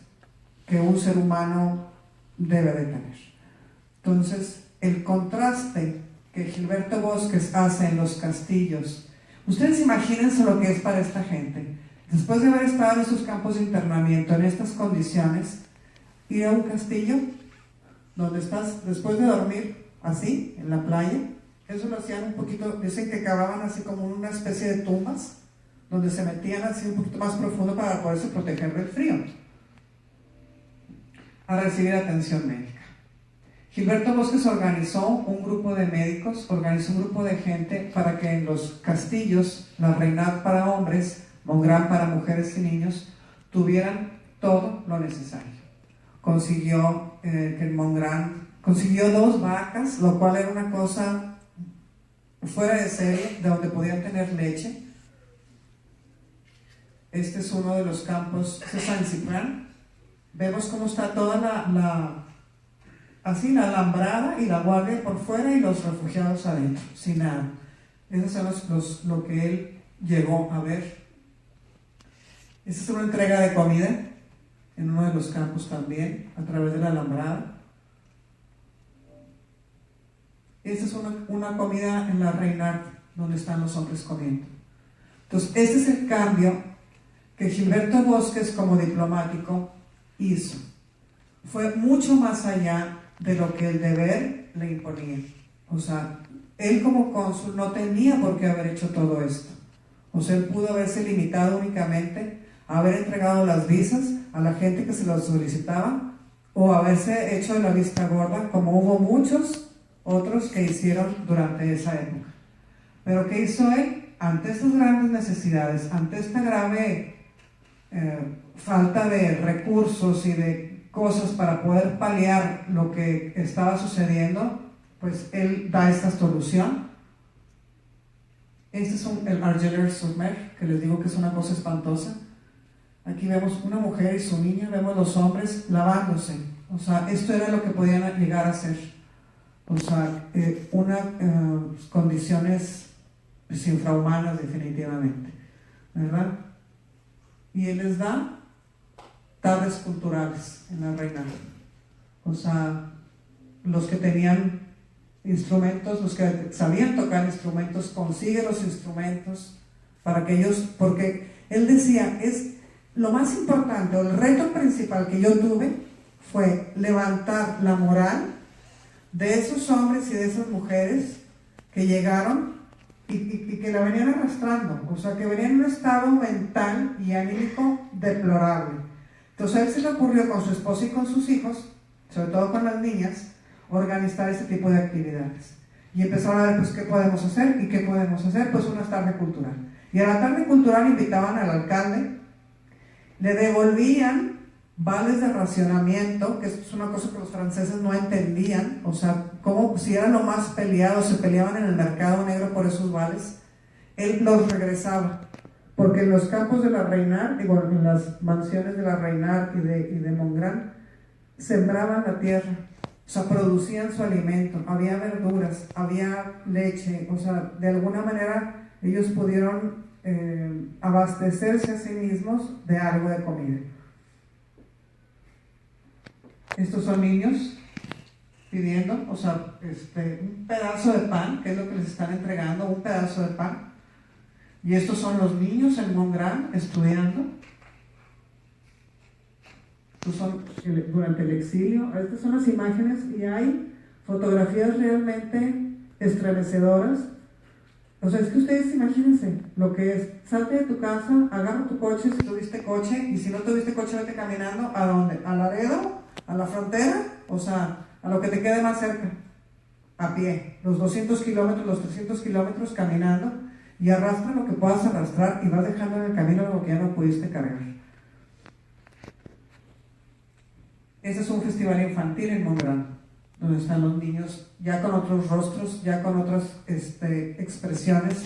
que un ser humano debe de tener. Entonces, el contraste que Gilberto Bosques hace en los castillos, ustedes imagínense lo que es para esta gente. Después de haber estado en esos campos de internamiento, en estas condiciones, ir a un castillo donde estás, después de dormir así, en la playa, eso lo hacían un poquito, dicen que cavaban así como una especie de tumbas, donde se metían así un poquito más profundo para poderse proteger del frío, a recibir atención médica. Gilberto Bosques organizó un grupo de médicos, organizó un grupo de gente para que en los castillos, la Reynat para hombres, Montgrand para mujeres y niños, tuvieran todo lo necesario. Consiguió que en Montgrand consiguió 2 vacas, lo cual era una cosa fuera de serie, de donde podían tener leche. Este es uno de los campos de San Ciprián. Vemos cómo está toda la alambrada y la guardia por fuera y los refugiados adentro, sin nada. Esos son lo que él llegó a ver. Esta es una entrega de comida en uno de los campos también, a través de la alambrada. Esta es una comida en la Reinhardt, donde están los hombres comiendo. Entonces, este es el cambio que Gilberto Bosques, como diplomático, hizo. Fue mucho más allá de lo que el deber le imponía. O sea, él como cónsul no tenía por qué haber hecho todo esto. O sea, él pudo haberse limitado únicamente a haber entregado las visas a la gente que se las solicitaba, o haberse hecho de la vista gorda, como hubo muchos otros que hicieron durante esa época. Pero ¿qué hizo él? Ante estas grandes necesidades, ante esta grave falta de recursos y de cosas para poder paliar lo que estaba sucediendo, pues él da esta solución. Este es el Argelers-sur-Mer, que les digo que es una cosa espantosa. Aquí vemos una mujer y su niña, vemos los hombres lavándose. O sea, esto era lo que podían llegar a ser. O sea, condiciones pues, infrahumanas definitivamente, ¿verdad? Y él les da tardes culturales en la Reina. O sea, los que tenían instrumentos, los que sabían tocar instrumentos, consigue los instrumentos para que ellos, porque él decía, es lo más importante, o el reto principal que yo tuve fue levantar la moral de esos hombres y de esas mujeres que llegaron y que la venían arrastrando, o sea, que venían en un estado mental y anímico deplorable. Entonces a él se le ocurrió con su esposa y con sus hijos, sobre todo con las niñas, organizar este tipo de actividades. Y empezaron a ver, pues, ¿qué podemos hacer? ¿Y qué podemos hacer? Pues una tarde cultural. Y a la tarde cultural invitaban al alcalde, le devolvían vales de racionamiento, que es una cosa que los franceses no entendían, o sea, como si era lo más peleado, se peleaban en el mercado negro por esos vales, él los regresaba, porque en los campos de la Reinhardt, en las mansiones de la Reinhardt y de Montgrand, sembraban la tierra, o sea, producían su alimento, había verduras, había leche, o sea, de alguna manera ellos pudieron abastecerse a sí mismos de algo de comida. Estos son niños pidiendo, o sea, un pedazo de pan, que es lo que les están entregando, un pedazo de pan. Y estos son los niños en Montgrand estudiando. Estos son durante el exilio. Estas son las imágenes y hay fotografías realmente estremecedoras. O sea, es que ustedes imagínense lo que es, salte de tu casa, agarra tu coche si tuviste coche, y si no tuviste coche vete caminando, ¿a dónde? ¿A Laredo? ¿A la frontera? O sea, a lo que te quede más cerca, a pie, los 200 kilómetros, los 300 kilómetros caminando, y arrastra lo que puedas arrastrar y vas dejando en el camino lo que ya no pudiste cargar. Este es un festival infantil en Montgrand, donde están los niños ya con otros rostros, ya con otras expresiones.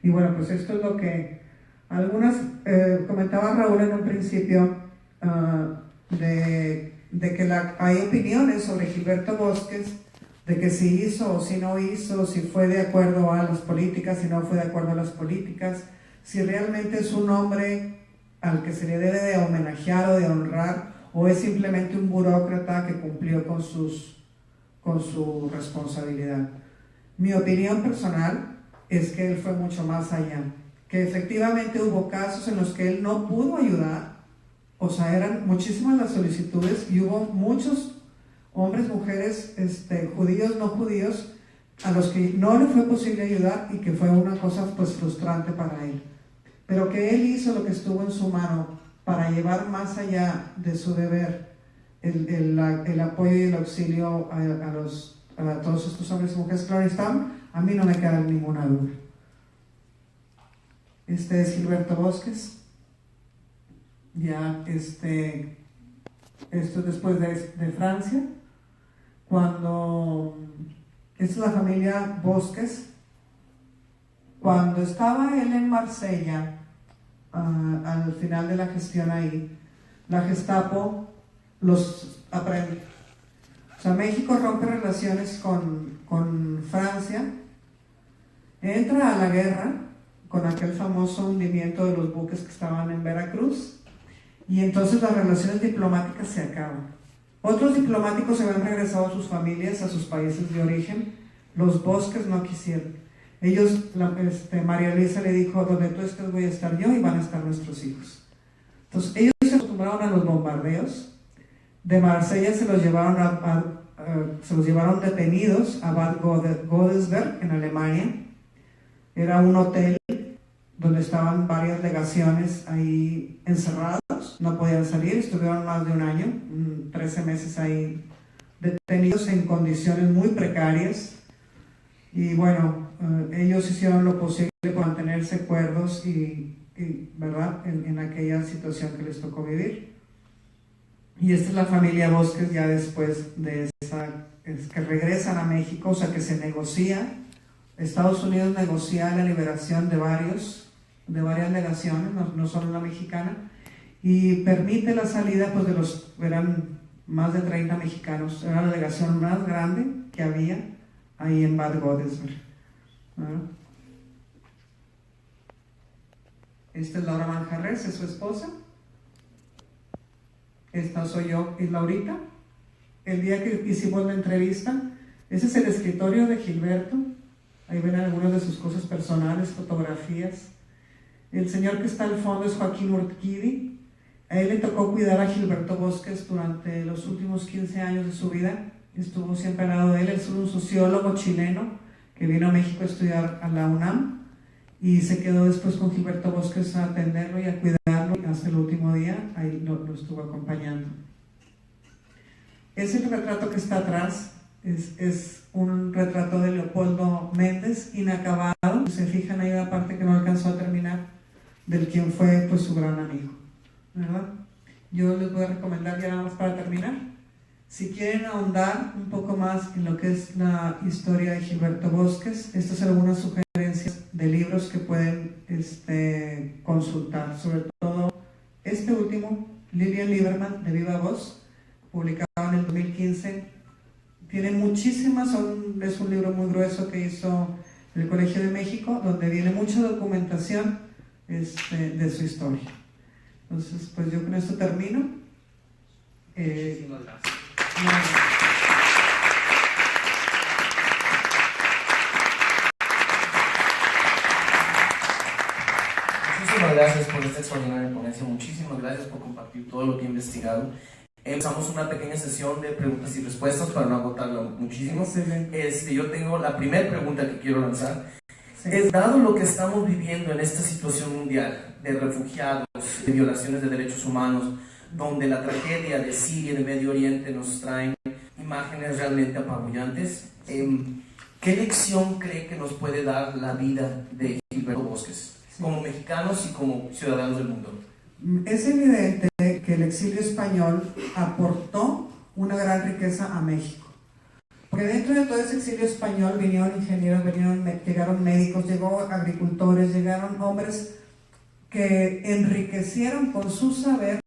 Y bueno, pues esto es lo que algunas, comentaba Raúl en un principio, de que hay opiniones sobre Gilberto Bosques, de que si hizo o si no hizo, si fue de acuerdo a las políticas, si no fue de acuerdo a las políticas, si realmente es un hombre al que se le debe de homenajear o de honrar, o es simplemente un burócrata que cumplió con su responsabilidad. Mi opinión personal es que él fue mucho más allá, que efectivamente hubo casos en los que él no pudo ayudar, o sea, eran muchísimas las solicitudes y hubo muchos hombres, mujeres, judíos, no judíos, a los que no le fue posible ayudar y que fue una cosa pues frustrante para él, pero que él hizo lo que estuvo en su mano para llevar más allá de su deber el apoyo y el auxilio a todos estos hombres y mujeres que están. A mí no me queda ninguna duda. Este es Gilberto Bosques. Ya esto es después de Francia. cuando, esta es la familia Bosques, cuando estaba él en Marsella, al final de la gestión ahí, la Gestapo los aprende. O sea, México rompe relaciones con Francia, entra a la guerra con aquel famoso hundimiento de los buques que estaban en Veracruz, y entonces las relaciones diplomáticas se acaban. Otros diplomáticos se habían regresado a sus familias, a sus países de origen. Los Bosques no quisieron. Ellos, María Luisa le dijo: donde tú estés voy a estar yo y van a estar nuestros hijos. Entonces ellos se acostumbraron a los bombardeos. De Marsella se los llevaron detenidos a Bad Godesberg, en Alemania. Era un hotel donde estaban varias legaciones ahí encerrados, no podían salir, estuvieron más de un año, 13 meses ahí detenidos en condiciones muy precarias. Y bueno, ellos hicieron lo posible por mantenerse cuerdos ¿verdad? En aquella situación que les tocó vivir. Y esta es la familia Bosques ya después de que regresan a México, o sea que se negocia. Estados Unidos negocia la liberación de varias legaciones, no solo la mexicana, y permite la salida pues eran más de 30 mexicanos. Era la delegación más grande que había ahí en Bad Godesberg. Esta es Laura Manjarres, es su esposa. Esta soy yo y Laurita. El día que hicimos la entrevista, ese es el escritorio de Gilberto. Ahí ven algunas de sus cosas personales, fotografías. El señor que está al fondo es Joaquín Urquidi. A él le tocó cuidar a Gilberto Bosques durante los últimos 15 años de su vida. Estuvo siempre al lado de él. Él es un sociólogo chileno que vino a México a estudiar a la UNAM y se quedó después con Gilberto Bosques a atenderlo y a cuidarlo hasta el último día. Ahí lo estuvo acompañando. Ese retrato que está atrás es un retrato de Leopoldo Méndez, inacabado. Se fijan ahí la parte que no alcanzó a terminar, del quien fue pues su gran amigo, ¿verdad? Yo les voy a recomendar, ya nada más para terminar, si quieren ahondar un poco más en lo que es la historia de Gilberto Bosques, estas son algunas sugerencias de libros que pueden consultar, sobre todo este último, Lilian Lieberman, de Viva Voz, publicado en el 2015. Tiene muchísimas, es un libro muy grueso que hizo el Colegio de México, donde viene mucha documentación de su historia. Entonces, pues yo con esto termino. Muchísimas gracias. Muchísimas gracias por esta extraordinaria ponencia, muchísimas gracias por compartir todo lo que he investigado. Empezamos una pequeña sesión de preguntas y respuestas para no agotarla muchísimo. Yo tengo la primera pregunta que quiero lanzar. Sí. Dado lo que estamos viviendo en esta situación mundial de refugiados, de violaciones de derechos humanos, donde la tragedia de Siria y de Medio Oriente nos traen imágenes realmente apabullantes, ¿qué lección cree que nos puede dar la vida de Gilberto Bosques, como mexicanos y como ciudadanos del mundo? Es evidente que el exilio español aportó una gran riqueza a México. Porque dentro de todo ese exilio español vinieron ingenieros, llegaron médicos, llegó agricultores, llegaron hombres que enriquecieron con su saber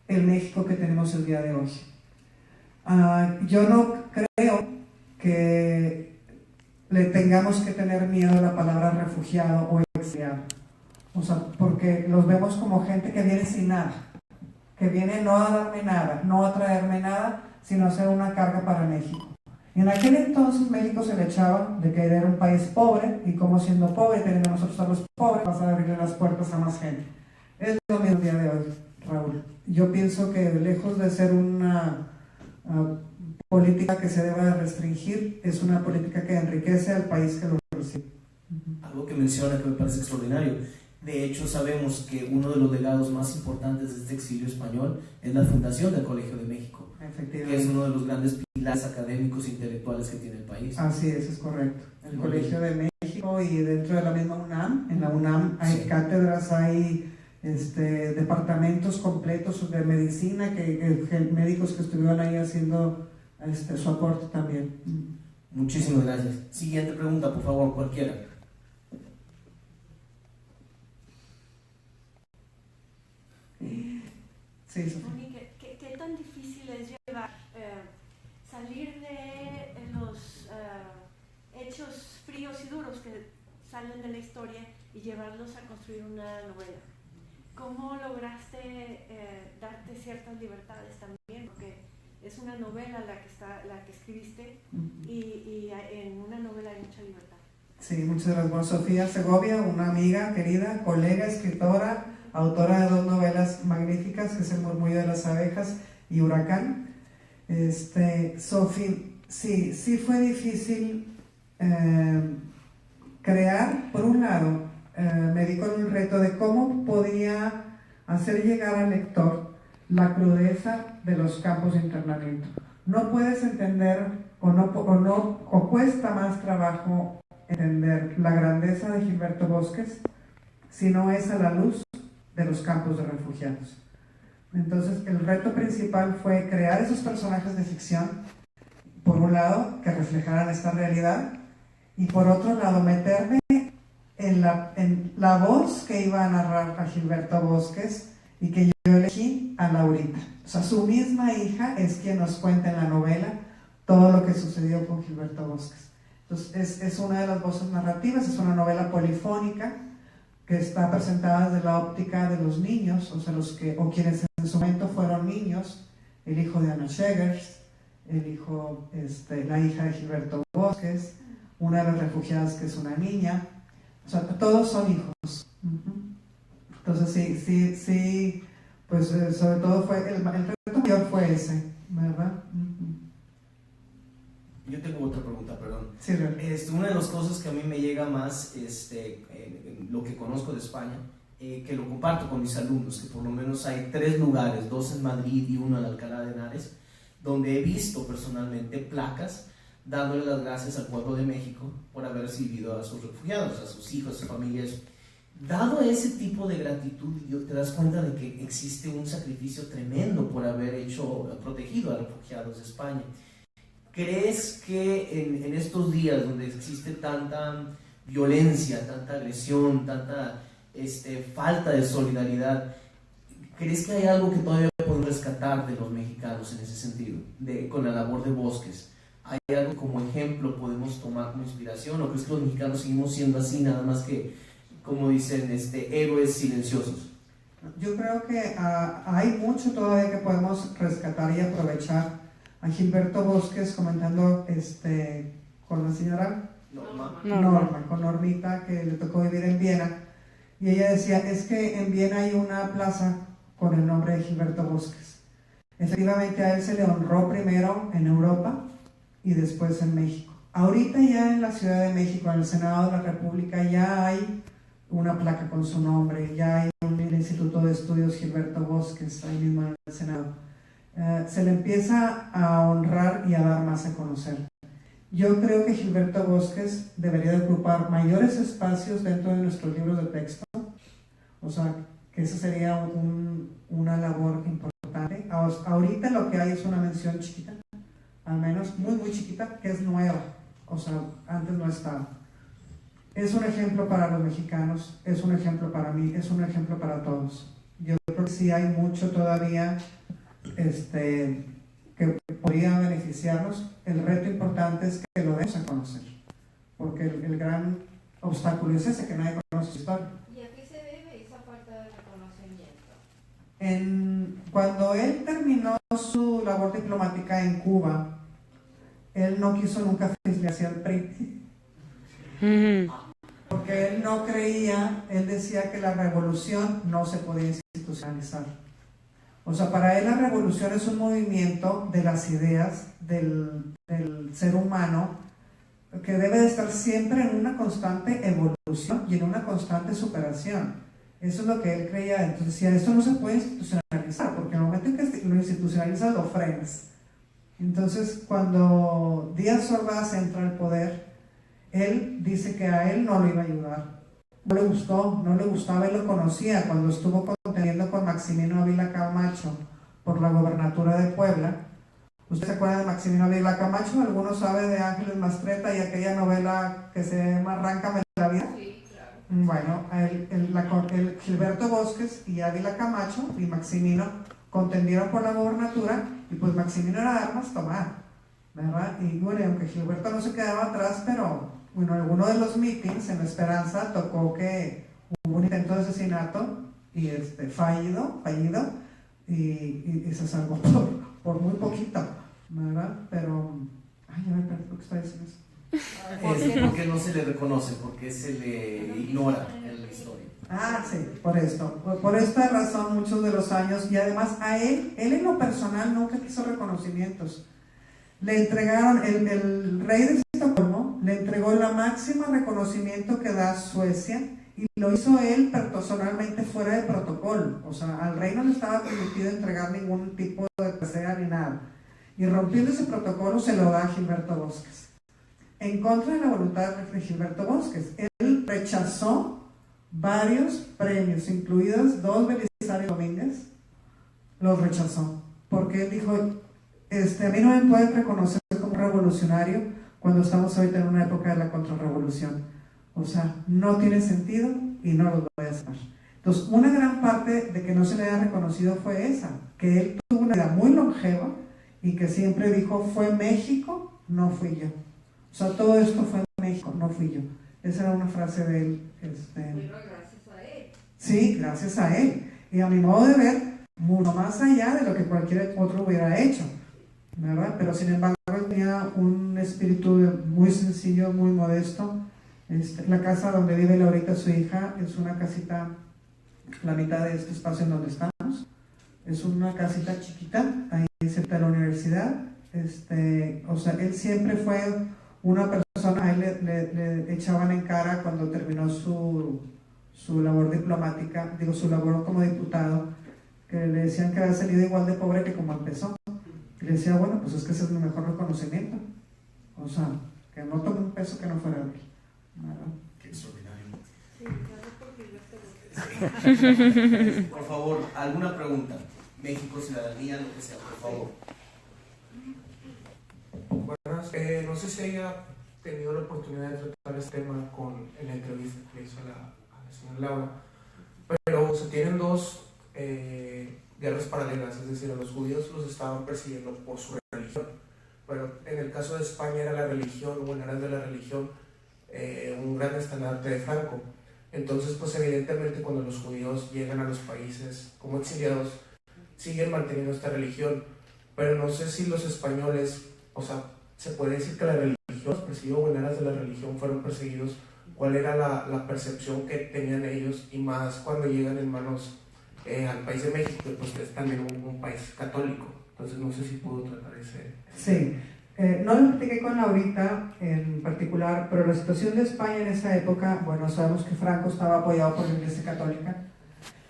el México que tenemos el día de hoy. Yo no creo que le tengamos que tener miedo a la palabra refugiado o exiliado. O sea, porque los vemos como gente que viene sin nada, que viene no a darme nada, no a traerme nada, sino a ser una carga para México. Y en aquel entonces México se le echaba de que era un país pobre, y como siendo pobre, teniendo nosotros a los pobres, vas a abrirle las puertas a más gente. Es lo mismo el día de hoy, Raúl. Yo pienso que lejos de ser una política que se deba de restringir, es una política que enriquece al país que lo recibe. Algo que menciona que me parece extraordinario. De hecho, sabemos que uno de los legados más importantes de este exilio español es la fundación del Colegio de México, que es uno de los grandes pilares académicos e intelectuales que tiene el país. Así es correcto. El Colegio de México, y dentro de la misma UNAM, en la UNAM hay cátedras, hay departamentos completos de medicina, que médicos que estuvieron ahí haciendo su aporte también. Muchísimas gracias. Siguiente pregunta, por favor, cualquiera. Sí, Sofía. Monique, ¿qué tan difícil es llevar, salir de los hechos fríos y duros que salen de la historia y llevarlos a construir una novela? ¿Cómo lograste darte ciertas libertades también? Porque es una novela la que escribiste y en una novela hay mucha libertad. Sí, muchas gracias. Bueno, Sofía Segovia, una amiga querida, colega, escritora, autora de 2 novelas magníficas, que es El murmullo de las abejas y Huracán. Sofía, sí fue difícil crear. Por un lado, me di con el reto de cómo podía hacer llegar al lector la crudeza de los campos de internamiento. No puedes entender o cuesta más trabajo entender la grandeza de Gilberto Bosques si no es a la luz de los campos de refugiados. Entonces, el reto principal fue crear esos personajes de ficción, por un lado, que reflejaran esta realidad, y por otro lado, meterme en la voz que iba a narrar a Gilberto Bosques y que yo elegí a Laurita. O sea, su misma hija es quien nos cuenta en la novela todo lo que sucedió con Gilberto Bosques. Entonces, es una de las voces narrativas, es una novela polifónica que está presentada desde la óptica de los niños, o sea, quienes en su momento fueron niños, el hijo de Ana Schegers, la hija de Gilberto Bosques, una de las refugiadas que es una niña, o sea, todos son hijos. Entonces sí, pues sobre todo el reto mayor fue ese, ¿verdad? Yo tengo otra pregunta, perdón. Sí, una de las cosas que a mí me llega más, lo que conozco de España, que lo comparto con mis alumnos, que por lo menos hay 3 lugares, 2 en Madrid y 1 en Alcalá de Henares, donde he visto personalmente placas dándole las gracias al pueblo de México por haber recibido a sus refugiados, a sus hijos, a sus familias. Dado ese tipo de gratitud, te das cuenta de que existe un sacrificio tremendo por haber protegido a refugiados de España. ¿Crees que en estos días donde existe tanta violencia, tanta agresión, tanta falta de solidaridad, crees que hay algo que todavía podemos rescatar de los mexicanos en ese sentido, con la labor de Bosques? ¿Hay algo como ejemplo podemos tomar como inspiración? ¿O crees que los mexicanos seguimos siendo así, nada más que, como dicen, héroes silenciosos? Yo creo que hay mucho todavía que podemos rescatar y aprovechar. A Gilberto Bosques comentando con la señora Norma, con Normita, que le tocó vivir en Viena, y ella decía, es que en Viena hay una plaza con el nombre de Gilberto Bosques. Efectivamente, a él se le honró primero en Europa y después en México. Ahorita ya en la Ciudad de México, en el Senado de la República, ya hay una placa con su nombre, ya hay el Instituto de Estudios Gilberto Bosques, ahí mismo en el Senado. Se le empieza a honrar y a dar más a conocer. Yo creo que Gilberto Bosques debería de ocupar mayores espacios dentro de nuestros libros de texto, o sea, que esa sería una labor importante. Ahorita lo que hay es una mención chiquita, al menos muy muy chiquita, que es nueva, o sea, antes no estaba. Es un ejemplo para los mexicanos, es un ejemplo para mí, es un ejemplo para todos. Yo creo que sí hay mucho todavía que podría beneficiarnos. El reto importante es que lo demos a conocer, porque el gran obstáculo es ese, que nadie conoce su historia. ¿Y a qué se debe esa falta de reconocimiento? Cuando él terminó su labor diplomática en Cuba, él no quiso nunca afiliarse al PRI, porque él no creía, él decía que la revolución no se podía institucionalizar. O sea, para él la revolución es un movimiento de las ideas del ser humano que debe de estar siempre en una constante evolución y en una constante superación. Eso es lo que él creía. Entonces decía, esto no se puede institucionalizar, porque en el momento en que lo institucionalizas lo frenas. Entonces, cuando Díaz Ordaz entra al poder, él dice que a él no lo iba a ayudar. No le gustó, no le gustaba, él lo conocía cuando estuvo contendiendo con Maximino Ávila Camacho por la gobernatura de Puebla. ¿Usted se acuerda de Maximino Ávila Camacho? ¿Alguno sabe de Ángeles Mastretta y aquella novela que se llama Arráncame la vida? Sí, claro. Bueno, el Gilberto Bosques y Ávila Camacho y Maximino contendieron por la gobernatura y pues Maximino era armas tomar, ¿verdad? Y bueno, aunque Gilberto no se quedaba atrás, pero bueno, en alguno de los meetings en La Esperanza tocó que hubo un intento de asesinato y fallido y se salvó por muy poquito, ¿verdad? Pero, ay, ya me perdí lo que está diciendo eso. Es porque no se le reconoce, porque se le ignora en la historia. Ah, sí, por esto. Por esta razón, muchos de los años, y además a él en lo personal nunca quiso reconocimientos. Le entregaron, el rey de Estocolmo le entregó la máxima reconocimiento que da Suecia y lo hizo él personalmente fuera de protocolo. O sea, al rey no le estaba permitido entregar ningún tipo de presea ni nada. Y rompiendo ese protocolo se lo da a Gilberto Bosques. En contra de la voluntad de Gilberto Bosques. Él rechazó varios premios, incluidos 2 Belisario Domínguez, los rechazó. Porque él dijo, a mí no me pueden reconocer como revolucionario cuando estamos ahorita en una época de la contrarrevolución. O sea, no tiene sentido y no los voy a hacer. Entonces, una gran parte de que no se le haya reconocido fue esa, que él tuvo una vida muy longeva y que siempre dijo, fue México, no fui yo. O sea, todo esto fue México, no fui yo. Esa era una frase de él. Pero gracias a él. Sí, gracias a él. Y a mi modo de ver, mucho más allá de lo que cualquier otro hubiera hecho, ¿verdad? Pero sin embargo, él tenía un espíritu muy sencillo, muy modesto. La casa donde vive ahorita su hija es una casita, la mitad de este espacio en donde estamos. Es una casita chiquita, ahí cerca de la universidad. O sea, él siempre fue una persona, a él le echaban en cara cuando terminó su labor diplomática, su labor como diputado, que le decían que había salido igual de pobre que como empezó. Y le decía, bueno, pues es que ese es mi mejor reconocimiento. O sea, que no tomé un peso que no fuera de él. Qué extraordinario. Sí, claro, porque yo Por favor, alguna pregunta. México, ciudadanía, lo que sea, por favor. Buenas, no sé si haya tenido la oportunidad de tratar este tema en la entrevista que hizo a la señora Laura, pero se tienen dos guerras paralelas, es decir, a los judíos los estaban persiguiendo por su religión, pero en el caso de España era la religión, o en aras de la religión, un gran estandarte de Franco. Entonces, pues evidentemente cuando los judíos llegan a los países como exiliados, siguen manteniendo esta religión, pero no sé si los españoles, o sea, se puede decir que la religión los persiguió, o en aras de la religión fueron perseguidos. ¿Cuál era la percepción que tenían ellos? Y más cuando llegan en manos al país de México, pues es también un país católico. Entonces no sé si pudo tratar ese... Sí, no lo platiqué con Laurita en particular, pero la situación de España en esa época, bueno, sabemos que Franco estaba apoyado por la Iglesia Católica.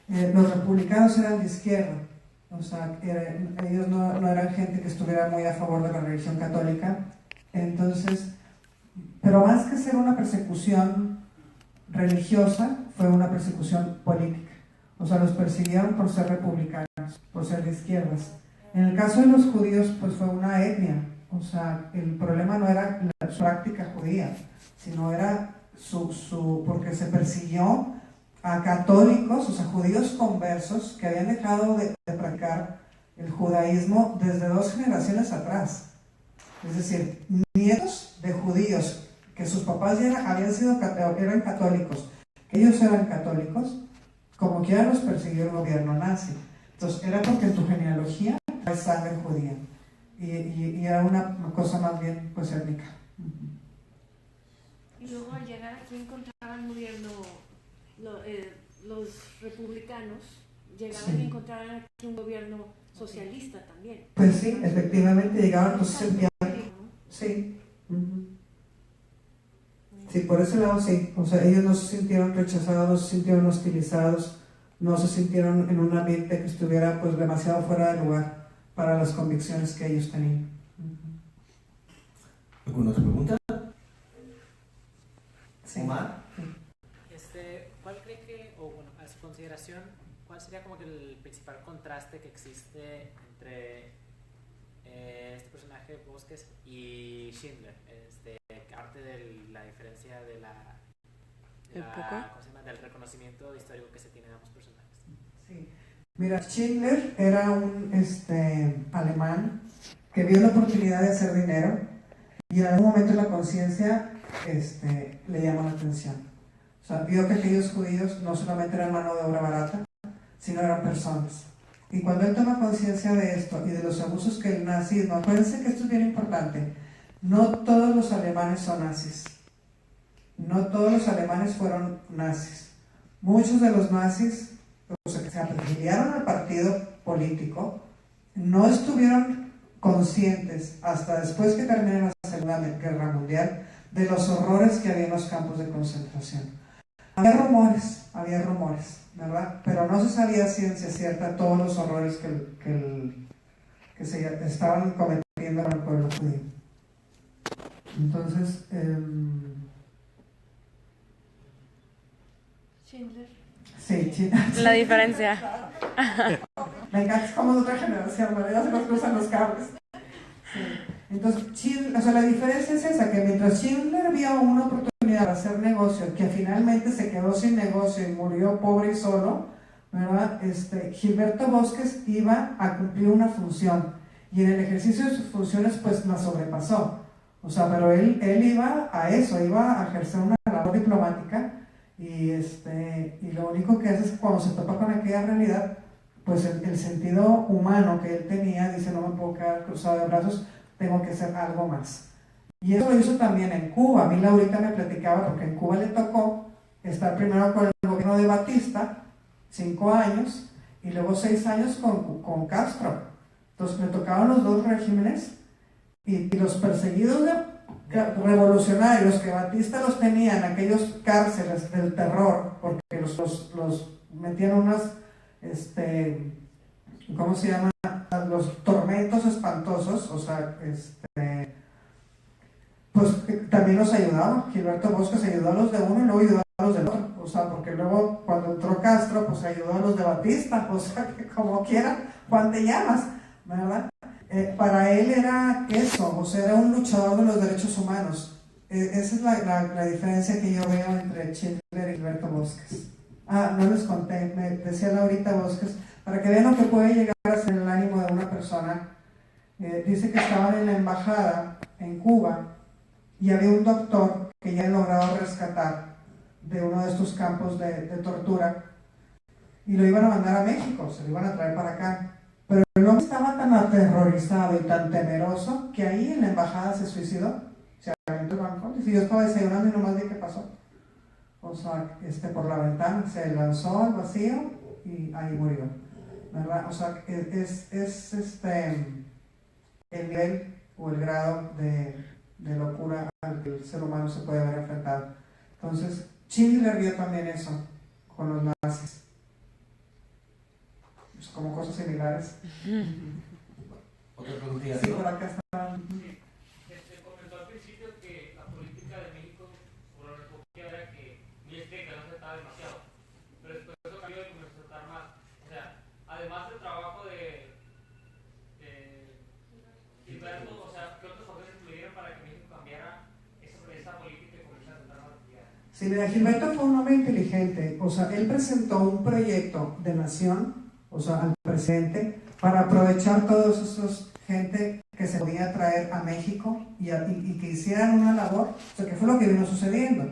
Los republicanos eran de izquierda, o sea, ellos no eran gente que estuviera muy a favor de la religión católica. Entonces, pero más que ser una persecución religiosa, fue una persecución política. O sea, los persiguieron por ser republicanos, por ser de izquierdas. En el caso de los judíos, pues fue una etnia. O sea, el problema no era la práctica judía, sino era porque se persiguió a católicos, o sea, judíos conversos que habían dejado de practicar el judaísmo desde 2 generaciones atrás. Es decir, nietos de judíos que sus papás ya eran católicos, que ellos eran católicos, como quiera los persiguió el gobierno nazi. Entonces, era porque en tu genealogía hay sangre judía. Y era una cosa más bien pues étnica. Y luego al llegar aquí encontraban gobierno, los republicanos llegaban y encontraban aquí un gobierno socialista también. Pues sí, efectivamente llegaron los sentían. Sí. Sí, por ese lado sí. O sea, ellos no se sintieron rechazados, no se sintieron hostilizados, no se sintieron en un ambiente que estuviera pues demasiado fuera de lugar para las convicciones que ellos tenían. ¿Alguna otra pregunta? Sí. Omar. ¿Cuál cree que, o bueno, a su consideración, cuál sería como que el principal contraste que existe entre este Bosques y Schindler, arte de la diferencia de ¿cómo se llama? Del reconocimiento histórico que se tiene de ambos personajes. Sí. Mira, Schindler era un alemán que vio la oportunidad de hacer dinero y en algún momento la conciencia le llamó la atención. O sea, vio que aquellos judíos no solamente eran mano de obra barata, sino eran personas. Y cuando él toma conciencia de esto y de los abusos que el nazismo, acuérdense que esto es bien importante, no todos los alemanes son nazis, no todos los alemanes fueron nazis. Muchos de los nazis, o sea, que se afiliaron al partido político, no estuvieron conscientes hasta después que terminó la Segunda Guerra Mundial de los horrores que había en los campos de concentración. Había rumores, ¿verdad? Pero no se sabía a ciencia cierta todos los horrores que se estaban cometiendo con el pueblo judío. Entonces, Schindler. sí, Schindler. La diferencia. Me encanta, es como de otra generación, ¿verdad? Ya se nos cruzan los cables. Sí. Entonces, o sea, la diferencia es esa, que mientras Schindler vio una oportunidad para hacer negocio, que finalmente se quedó sin negocio y murió pobre y solo, ¿verdad? Gilberto Bosques iba a cumplir una función y en el ejercicio de sus funciones pues la sobrepasó. O sea, pero él iba a eso, iba a ejercer una labor diplomática y lo único que hace es que cuando se topa con aquella realidad, pues el sentido humano que él tenía, dice, no me puedo quedar cruzado de brazos, tengo que hacer algo más. Y eso lo hizo también en Cuba. A mí Laurita me platicaba, porque en Cuba le tocó estar primero con el gobierno de Batista, 5 años, y luego 6 años con Castro. Entonces me tocaban los dos regímenes, y los perseguidos revolucionarios que Batista los tenía en aquellos cárceles del terror, porque los metían unas, ¿cómo se llama? Los tormentos espantosos, o sea, pues también los ayudaba. Gilberto Bosques ayudó a los de uno y luego ayudó a los del otro, o sea, porque luego cuando entró Castro, pues ayudó a los de Batista, o sea, que como quiera, Juan te llamas, ¿verdad? Para él era eso, o sea, era un luchador de los derechos humanos. Esa es la diferencia que yo veo entre Schindler y Gilberto Bosques. No les conté, me decía Laurita Bosques, para que vean lo que puede llegar a ser el ánimo de una persona. Dice que estaban en la embajada en Cuba y había un doctor que ya había logrado rescatar de uno de estos campos de tortura y lo iban a mandar a México, se lo iban a traer para acá. Pero el hombre estaba tan aterrorizado y tan temeroso que ahí en la embajada se suicidó, se aventó el balcón. Y yo estaba desayunando y nomás vi qué pasó. O sea, por la ventana se lanzó al vacío y ahí murió, ¿verdad? O sea, es el nivel o el grado de locura al que el ser humano se puede haber enfrentado. Entonces, Schindler vio también eso con los nazis. Pues como cosas similares. Otra preguntita. Sí, por acá está. Comentó al principio que la política de México por la República era que no se trataba demasiado, pero después eso cambió y comenzó a tratar más. O sea, además del trabajo de Gilberto, o sea, ¿qué otros factores influyeron para que México cambiara esa política y comenzara a tratar más actividad? Sí, mira, Gilberto fue un hombre inteligente. O sea, él presentó un proyecto de nación, o sea, al presidente, para aprovechar todos esos gente que se podía traer a México y que hicieran una labor, o sea, que fue lo que vino sucediendo.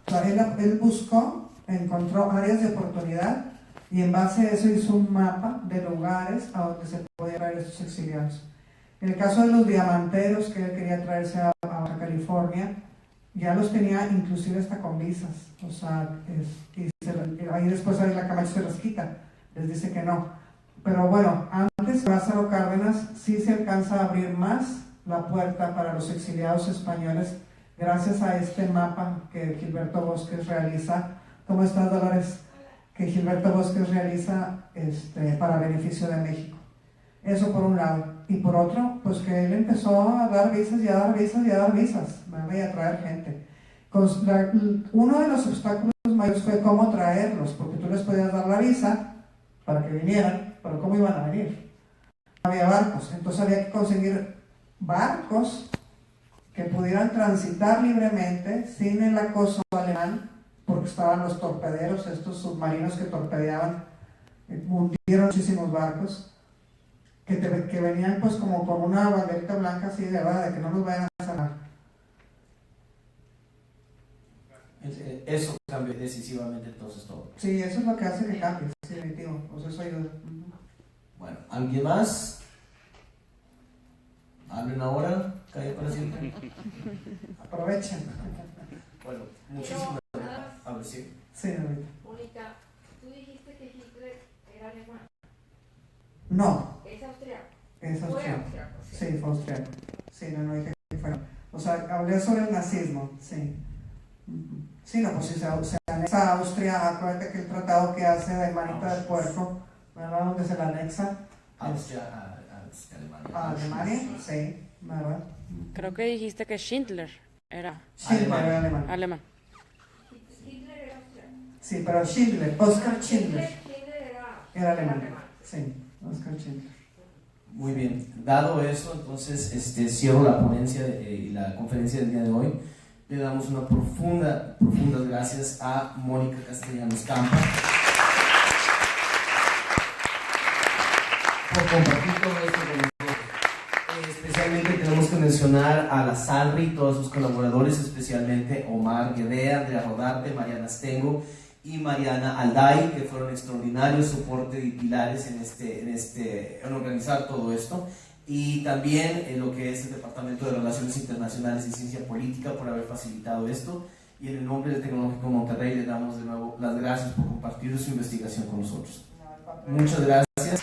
O sea, él buscó, encontró áreas de oportunidad y en base a eso hizo un mapa de lugares a donde se podían traer estos exiliados. En el caso de los diamanteros que él quería traerse a Baja California, ya los tenía inclusive hasta con visas, o sea, ahí después ahí la Camacho se los quita, les dice que no. Pero bueno, antes Lázaro Cárdenas sí se alcanza a abrir más la puerta para los exiliados españoles gracias a este mapa que Gilberto Bosques realiza. ¿Cómo estás, Dolores? Que Gilberto Bosques realiza para beneficio de México. Eso por un lado. Y por otro, pues que él empezó a dar visas y a dar visas y a dar visas, ¿verdad? Y a traer gente. Uno de los obstáculos mayores fue cómo traerlos, porque tú les podías dar la visa para que vinieran, pero ¿cómo iban a venir? No había barcos, entonces había que conseguir barcos que pudieran transitar libremente sin el acoso alemán, porque estaban los torpederos, estos submarinos que torpedeaban, hundieron muchísimos barcos, que venían pues como con una banderita blanca así de verdad, de que no nos vayan a sanar. Eso cambia decisivamente entonces todo. Sí, eso es lo que hace que cambie, sí, definitivo, o sea, eso ayuda. Bueno, ¿alguien más? ¿Hablen ahora? ¿Calla para siempre? Aprovechen. Bueno, muchísimas gracias. A ver, sí. Sí, David. Mónica, tú dijiste que Hitler era alemán. No, ¿Es austriaco? es Fue austriaco. austriaco, sí. Sí, fue austriaco. Sí, no dije que fuera. O sea, hablé sobre el nazismo, sí. Ujú. Sí, no, pues si se anexa a Austria, acuérdate que el tratado que hace de manita del puerco, ¿verdad? Donde se la anexa Austria a Alemania. a Alemania, sí, ¿verdad? Creo que dijiste que Schindler era Schindler era alemán. alemán. Hitler era austriaco. Sí, pero Schindler, Oskar Schindler, Hitler era alemán. Sí, Oskar Schindler. Muy bien, dado eso, entonces cierro la ponencia y la conferencia del día de hoy. Le damos una profundas gracias a Mónica Castellanos Campa por compartir todo esto con nosotros. Especialmente tenemos que mencionar a la Salri y todos sus colaboradores, especialmente Omar Guerrea, Andrea Rodarte, Mariana Stengo y Mariana Alday, que fueron extraordinarios soporte y pilares en organizar todo esto. Y también en lo que es el Departamento de Relaciones Internacionales y Ciencia Política por haber facilitado esto. Y en el nombre del Tecnológico Monterrey le damos de nuevo las gracias por compartir su investigación con nosotros. Muchas gracias.